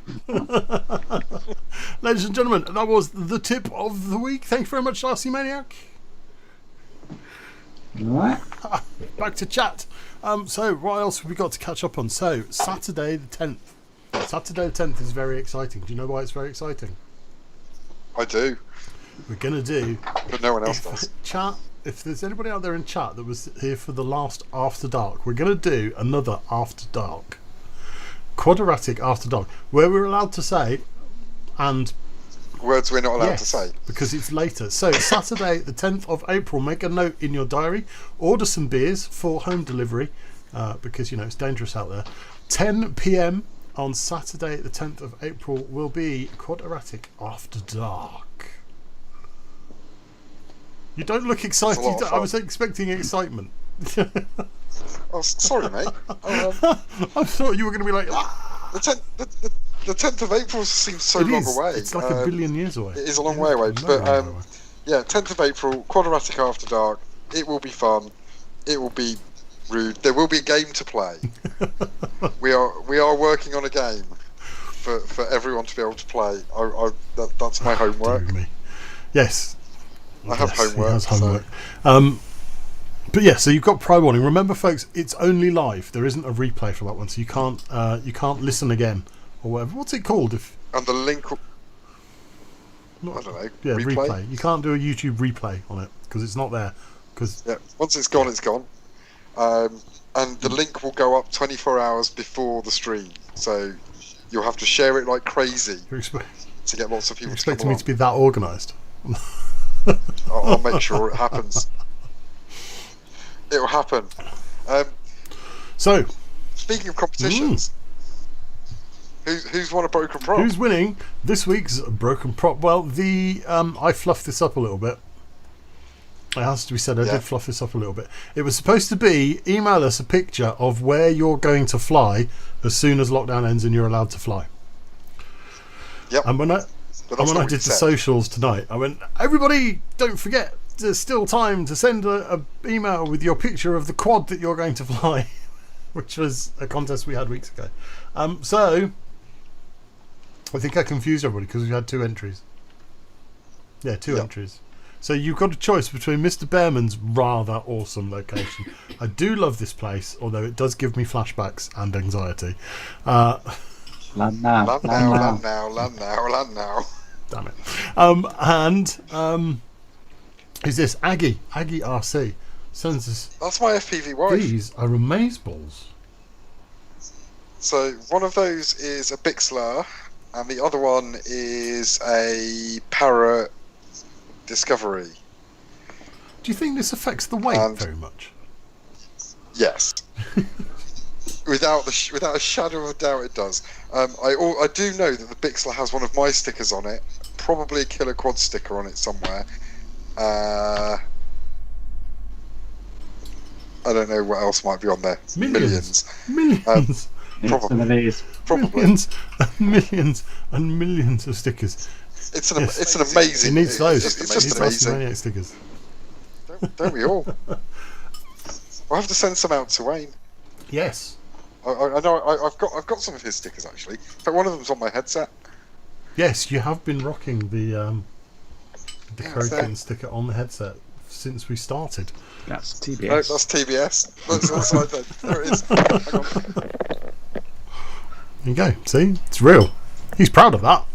Ladies and gentlemen, that was the tip of the week. Thank you very much, RC Maniac. Alright. Back to chat. So, what else have we got to catch up on? So, Saturday the 10th. Saturday the 10th is very exciting. Do you know why it's very exciting? I do, We're going to do... but no one else does. Chat, if there's anybody out there in chat that was here for the last After Dark, we're going to do another After Dark. KWADeRATIC After Dark, where we're allowed to say, and Words we're not allowed yes, to say. because it's later. So Saturday the 10th of April, make a note in your diary, order some beers for home delivery, because you know it's dangerous out there. 10 PM on Saturday the 10th of April will be KWADeRATIC After Dark. You don't look excited. It's a lot of I fun. was expecting excitement. Oh, sorry, mate. I thought you were going to be like, ah! the 10th of April seems so It long is. away. It's like a billion years away. It is a long way away. But yeah, 10th of April, KWADeRATIC After Dark. It will be fun. It will be rude. There will be a game to play. we are working on a game for everyone to be able to play. That's my homework. Me. Yes. I have homework. He has homework. But yeah, so you've got Pro Warning. Remember, folks, it's only live. There isn't a replay for that one, so you can't listen again or whatever. What's it called? And the link. I don't know. Yeah, replay. You can't do a YouTube replay on it because it's not there. Yeah, once it's gone, it's gone. And the link will go up 24 hours before the stream, so you'll have to share it like crazy to get lots of people. You're expecting me to be that organised? I'll make sure it happens. It'll happen. So, speaking of competitions, who's won a broken prop? Who's winning this week's broken prop? Well, I fluffed this up a little bit. It has to be said, I did fluff this up a little bit. It was supposed to be email us a picture of where you're going to fly as soon as lockdown ends and you're allowed to fly. Yep. And when I did the socials tonight, I went, everybody, don't forget, there's still time to send a email with your picture of the quad that you're going to fly, which was a contest we had weeks ago. So I think I confused everybody because we had 2 entries. Yeah, 2 entries. So you've got a choice between Mr. Behrman's rather awesome location. I do love this place, although it does give me flashbacks and anxiety. Land now. Land now. Damn it. Is this Aggie RC sends us. That's my FPV wife. These are amazeballs. So one of those is a Bixler, and the other one is a Parrot Discovery. Do you think this affects the weight very much? Yes. without a shadow of a doubt, it does. I do know that the Bixler has one of my stickers on it, probably a Killer Quad sticker on it somewhere. I don't know what else might be on there. Millions. Probably. Millions and millions of stickers. It's an amazing. It needs those. It's just amazing. Stickers. Don't we all? I'll have to send some out to Wayne. Yes. I know. I've got some of his stickers actually. But one of them's on my headset. Yes, you have been rocking the Crokin sticker on the headset since we started. That's TBS. No, that's TBS. That's right there. There it is. Hang on. There you go. See, it's real. He's proud of that.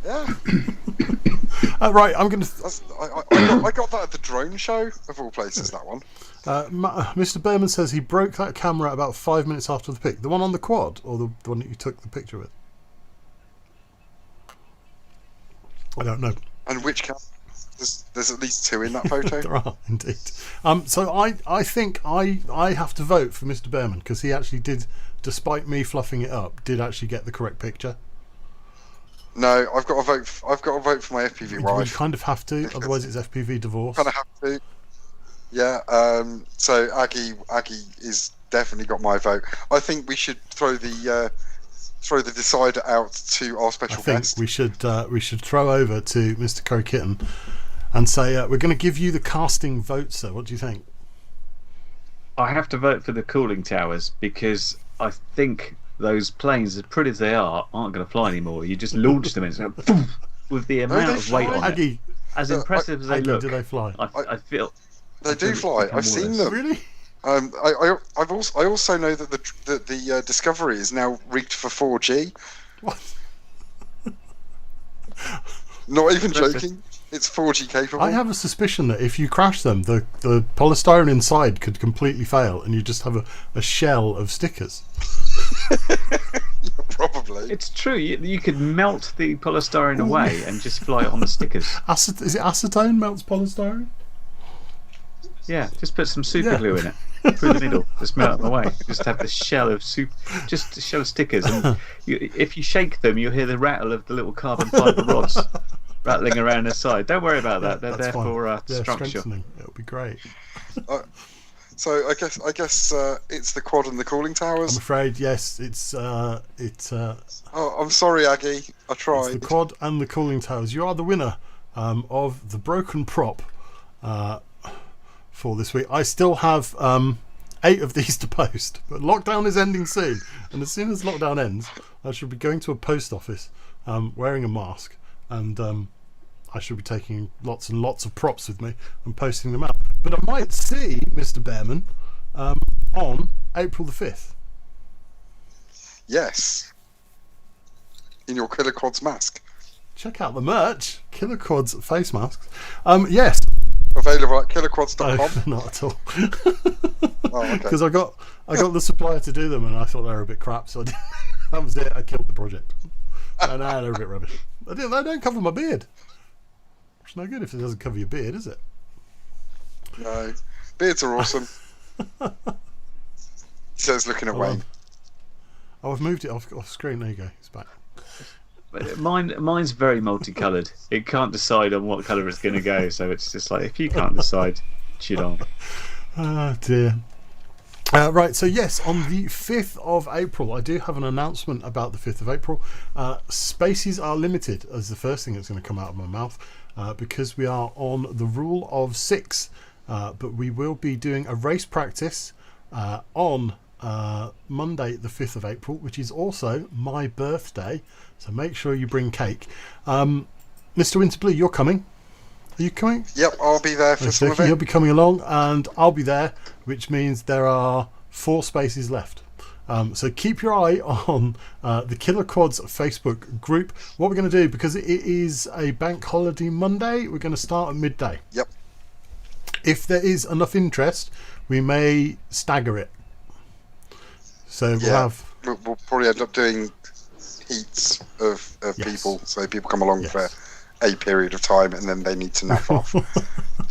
Yeah. Right, I'm going to. I got that at the drone show of all places. That one. Mr. Berman says he broke that camera about 5 minutes after the pic. The one on the quad, or the one that you took the picture with? I don't know. And which camera? There's at least 2 in that photo. There are indeed. So I think I have to vote for Mr. Berman because he actually did, despite me fluffing it up, did actually get the correct picture. No, I've got to vote. I've got to vote for my FPV wife. You kind of have to, otherwise it's FPV divorce. Kind of have to. Yeah. So Aggie is definitely got my vote. I think we should throw the decider out to our special guest. We should throw over to Mr. Crow-Kitten and say we're going to give you the casting vote, sir. What do you think? I have to vote for the cooling towers because I think those planes, as pretty as they are, aren't going to fly anymore. You just launch them and it's like, with the amount of weight on Aggie, as impressive as they look. Do they fly? I feel they do fly. I've seen them. Really? I also know that the Discovery is now rigged for 4G. What? Not even joking. It's 4G capable. I have a suspicion that if you crash them, the polystyrene inside could completely fail, and you just have a shell of stickers. Yeah, probably. It's true. You could melt the polystyrene away and just fly it on the stickers. Is it acetone melts polystyrene? Yeah, just put some super glue in it through the middle, just melt them away. Just have the shell of just a shell of stickers, and if you shake them, you'll hear the rattle of the little carbon fibre rods rattling around the side. Don't worry about that. They're there for structure. Strengthening. It'll be great. So I guess it's the quad and the cooling I'm towers. afraid, yes, it's Oh, I'm sorry, Aggie. I it's tried. the quad and the cooling towers. You are the winner of the broken prop for this week. I still have 8 of these to post, but lockdown is ending soon, and as soon as lockdown ends, I should be going to a post office wearing a mask, and I should be taking lots and lots of props with me and posting them out. But I might see Mr. Behrman on April the 5th. Yes. In your Killer Quads mask. Check out the merch, Killer Quads face masks. Yes. Available at killerquads.com. No, not at all. Oh, okay. Because I got the supplier to do them, and I thought they were a bit crap, so that was it. I killed the project. And they're a bit rubbish. They don't cover my beard. It's no good if it doesn't cover your beard, is it? No. Beards are awesome. He says, looking at Wayne. Oh, I've moved it off screen. There you go. It's back. Mine's very multicoloured. It can't decide on what colour it's going to go, so it's just like, if you can't decide, shit on. Oh dear. Right, so yes, on the 5th of April, I do have an announcement about the 5th of April. Spaces are limited, as the first thing that's going to come out of my mouth, because we are on the rule of 6. But we will be doing a race practice on Monday, the 5th of April, which is also my birthday. So make sure you bring cake. Mr. Winterblue, you're coming. Are you coming? Yep, I'll be there for some of it. You'll be coming along, and I'll be there, which means there are 4 spaces left. So keep your eye on the Killer Quads Facebook group. What we're going to do, because it is a bank holiday Monday, we're going to start at midday. Yep. If there is enough interest, we may stagger it. So we'll probably end up doing heats of Yes. people, so people come along Yes. for a period of time, and then they need to nap off,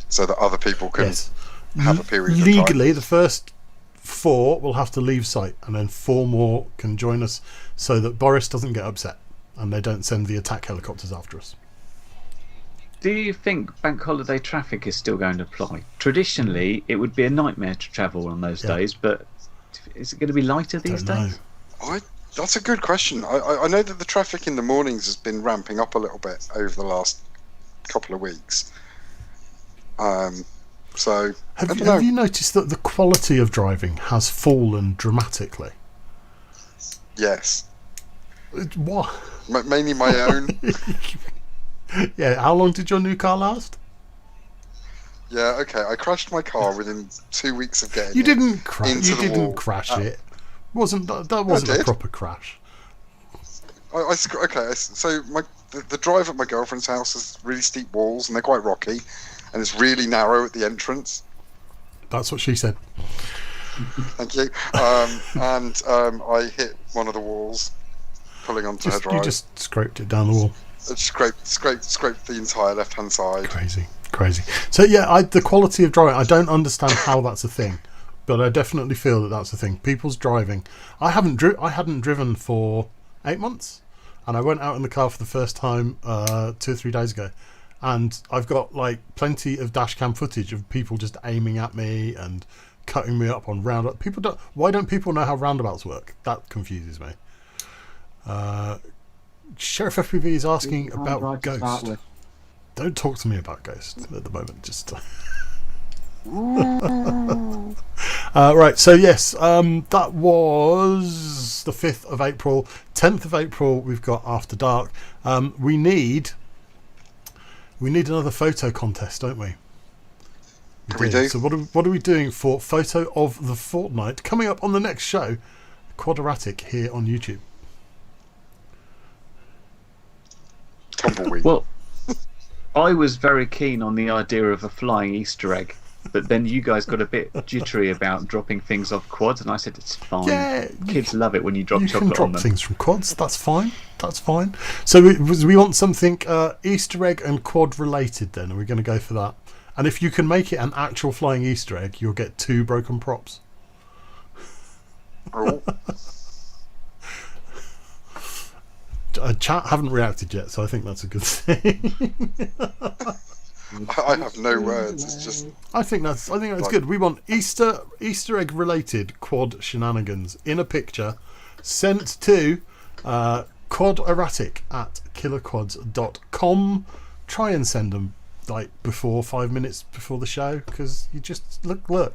so that other people can have a period of time. Legally, the first 4 will have to leave site, and then 4 more can join us, so that Boris doesn't get upset and they don't send the attack helicopters after us. Do you think bank holiday traffic is still going to apply? Traditionally, it would be a nightmare to travel on those days, but is it going to be lighter these days? That's a good question. I know that the traffic in the mornings has been ramping up a little bit over the last couple of weeks. So have you noticed that the quality of driving has fallen dramatically? Yes. What? Mainly my own. Yeah. How long did your new car last? Yeah. Okay. I crashed my car within 2 weeks of getting. You didn't crash. into You the didn't wall. crash it. That wasn't a did. proper crash. So the drive at my girlfriend's house has really steep walls, and they're quite rocky, and it's really narrow at the entrance. That's what she said. Thank you. I hit one of the walls, pulling onto her drive. You just scraped it down the wall. It scraped the entire left-hand side. Crazy. So yeah, the quality of driving, I don't understand how that's a thing, but I definitely feel that that's a thing. People's driving. I hadn't driven for 8 months, and I went out in the car for the first time 2 or 3 days ago, and I've got like plenty of dash cam footage of people just aiming at me and cutting me up on roundabout. Why don't people know how roundabouts work? That confuses me. Sheriff FPV is asking about Ghost. Don't talk to me about Ghost at the moment. Just right. So yes, that was the 5th of April. 10th of April, we've got After Dark. We need another photo contest, don't we? We do. So what are we doing for photo of the fortnight? Coming up on the next show, KWADeRATIC here on YouTube. Tumbleweed. Well, I was very keen on the idea of a flying Easter egg, but then you guys got a bit jittery about dropping things off quads, and I said it's fine. Yeah, kids love it when you drop you chocolate can on drop them. things from quads. That's fine. So we want something Easter egg and quad related. Then are we going to go for that? And if you can make it an actual flying Easter egg, you'll get 2 broken props. Oh. Chat haven't reacted yet, so I think that's a good thing. I have no words. It's just I think that's good. We want Easter egg related quad shenanigans in a picture sent to KWADeRATIC@killerquads.com. Try and send them like before 5 minutes before the show, because you just look. I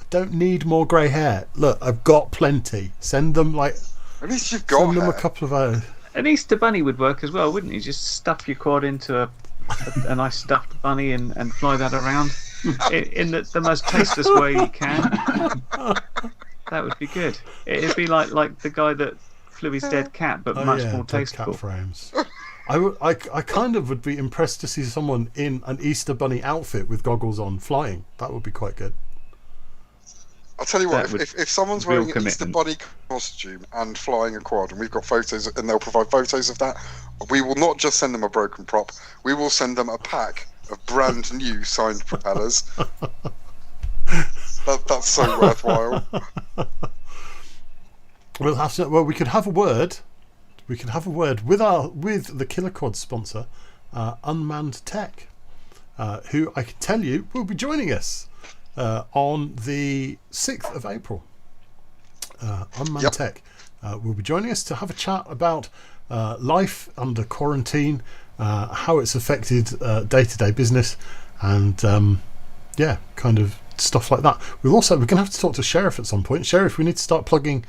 don't need more grey hair. Look, I've got plenty. Send them like. at least you've got Send them hair. a couple of hours. An Easter bunny would work as well, wouldn't you? Just stuff your quad into a nice stuffed bunny and fly that around in the most tasteless way you can. That would be good. It'd be like the guy that flew his dead cat, but much more dead tasteful. cat frames. I kind of would be impressed to see someone in an Easter bunny outfit with goggles on flying. That would be quite good. I'll tell you what, That if someone's real wearing an Easter bunny costume and flying a quad, and we've got photos, and they'll provide photos of that, we will not just send them a broken prop, we will send them a pack of brand new signed propellers. That's so worthwhile. We'll have to. Well, we could have a word. We could have a word with the Killer Quad sponsor, Unmanned Tech, who I can tell you will be joining us on the 6th of April. Unmanned Tech will be joining us to have a chat about life under quarantine, how it's affected day-to-day business, and kind of stuff like that. We're going to have to talk to Sheriff at some point. Sheriff, we need to start plugging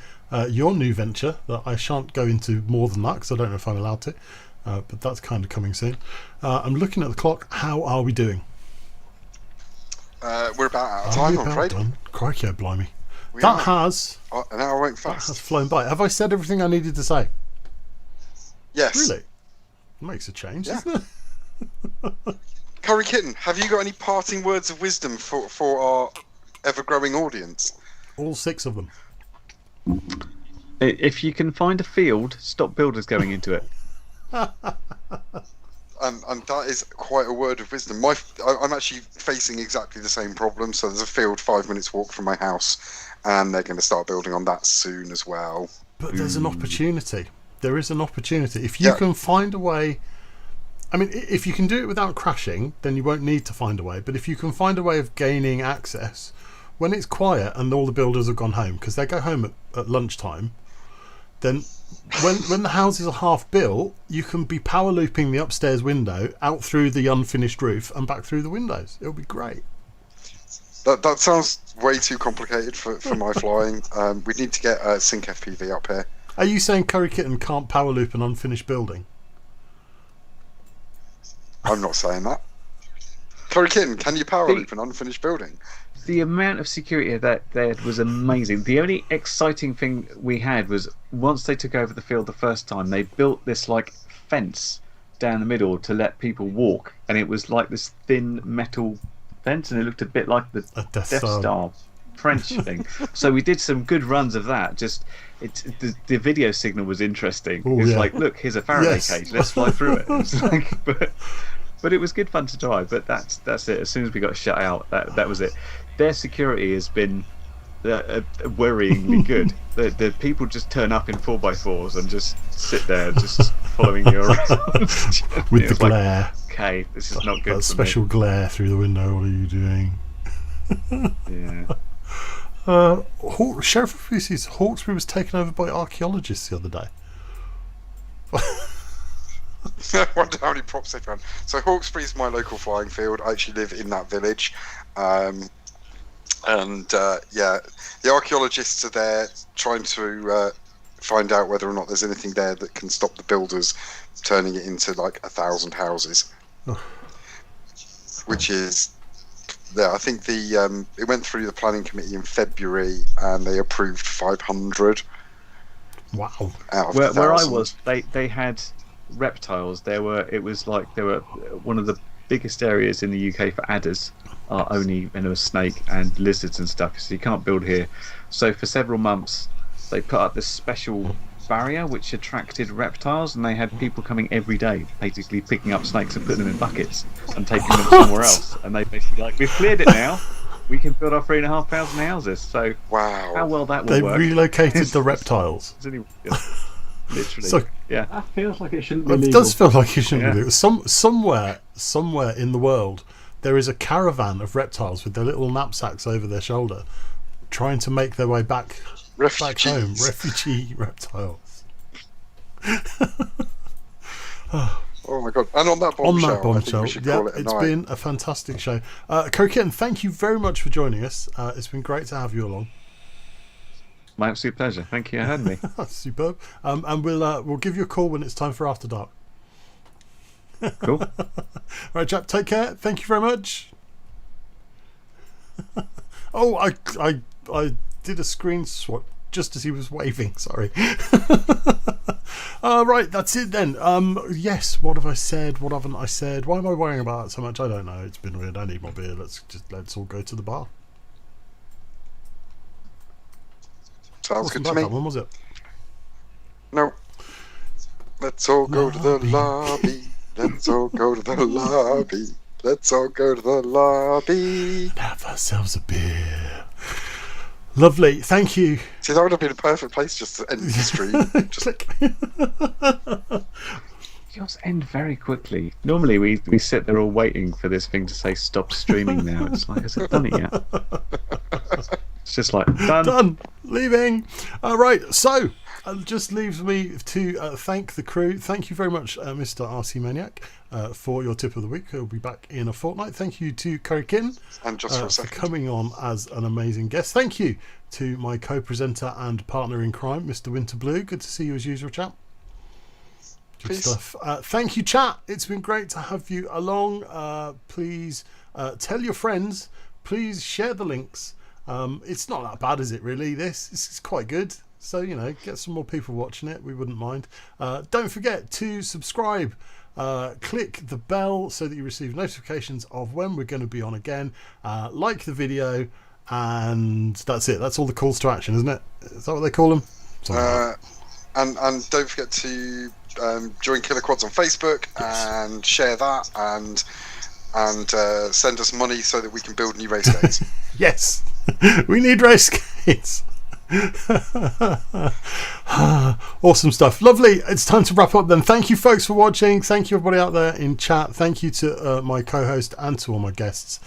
your new venture that I shan't go into more than that because I don't know if I'm allowed to, but that's kind of coming soon. I'm looking at the clock. How are we doing? We're about out of time, I'm afraid. Done? Crikey, blimey. We That are. has An hour went that has fast. flown by. Have I said everything I needed to say? Yes. Really? Makes a change, Yeah. doesn't it? Curry Kitten, have you got any parting words of wisdom for our ever-growing audience? All 6 of them. If you can find a field, stop builders going into it. And that is quite a word of wisdom. I'm actually facing exactly the same problem. So there's a field 5 minutes walk from my house, and they're going to start building on that soon as well. But there's an opportunity. There is an opportunity. If you can find a way... I mean, if you can do it without crashing, then you won't need to find a way. But if you can find a way of gaining access, when it's quiet and all the builders have gone home, because they go home at lunchtime, then when the houses are half built, you can be power looping the upstairs window out through the unfinished roof and back through the windows. It'll be great. That sounds way too complicated for my flying. We need to get Sync FPV up here. Are you saying Curry Kitten can't power loop an unfinished building? I'm not saying that. Curry Kitten, can you power loop an unfinished building? The amount of security that there was amazing. The only exciting thing we had was once they took over the field the first time, they built this like fence down the middle to let people walk, and it was like this thin metal fence, and it looked a bit like the Death Death Star French thing. So we did some good runs of that. Just the video signal was interesting. Ooh, it was yeah. like, look, here's a Faraday cage. Let's fly through it. It's like, but it was good fun to try. But that's it. As soon as we got shut out, that was it. Their security has been worryingly good. The people just turn up in 4x4s and just sit there, just following you around With the glare. Like, okay, this is not good. That for special me. glare through the window. What are you doing? Yeah. Sheriff of Lucy's Hawkesbury was taken over by archaeologists the other day. I wonder how many props they found. So Hawkesbury is my local flying field. I actually live in that village. The archaeologists are there trying to find out whether or not there's anything there that can stop the builders turning it into like 1,000 houses. Which is, I think it went through the planning committee in February and they approved 500. Wow. Out of Where I 1,000. was, they had reptiles. They were one of the biggest areas in the UK for adders. Are only snake and lizards and stuff, so you can't build here. So for several months they put up this special barrier which attracted reptiles, and they had people coming every day basically picking up snakes and putting them in buckets and taking them somewhere else, and they basically like, we've cleared it now, we can build our 3,500 houses. So wow, how well that will They work. relocated the reptiles. Literally. So, yeah. That feels like it shouldn't be it legal. does feel like it shouldn't Yeah. be. Somewhere in the world, there is a caravan of reptiles with their little knapsacks over their shoulder, trying to make their way back home. Refugee reptiles. Oh my god! And on that bombshell, I think we should call it a it's night. been a fantastic show. Coquin, thank you very much for joining us. It's been great to have you along. My absolute pleasure. Thank you for having me. Superb. And we'll give you a call when it's time for After Dark. Cool. All right, chap. Take care. Thank you very much. Oh, I did a screen swap just as he was waving. Sorry. Right, that's it then. Yes. What have I said? What haven't I said? Why am I worrying about it so much? I don't know. It's been weird. I need my beer. Let's all go to the bar. Sounds good to Wasn't bad, me. that one, was it? No. Let's all go to the lobby. Let's all go to the lobby. Let's all go to the lobby. Have ourselves a beer. Lovely. Thank you. See, that would have been a perfect place just to end the stream. Just Click. Yours end very quickly. Normally we sit there all waiting for this thing to say stop streaming now. It's like, has it done it yet? It's just like, done. Leaving. Right, so it just leaves me to thank the crew. Thank you very much, Mr. RC Maniac, for your tip of the week. He'll be back in a fortnight. Thank you to Kokin and just for a for second. coming on as an amazing guest. Thank you to my co-presenter and partner in crime, Mr. Winterblue. Good to see you as usual, chap. Good Peace. stuff. Thank you, chat. It's been great to have you along. Please tell your friends. Please share the links. It's not that bad, is it, really? This is quite good. So, get some more people watching it. We wouldn't mind. Don't forget to subscribe. Click the bell so that you receive notifications of when we're going to be on again. Like the video. And that's it. That's all the calls to action, isn't it? Is that what they call them? And don't forget to join Killer Quads on Facebook and share that and send us money so that we can build new race gates. Yes, we need race gates. Awesome stuff. Lovely. It's time to wrap up then. Thank you, folks, for watching. Thank you, everybody out there in chat. Thank you to my co-host and to all my guests.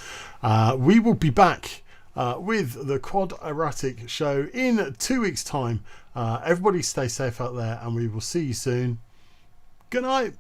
We will be back with the KWADeRATIC show in 2 weeks' time. Everybody stay safe out there, and we will see you soon. Good night.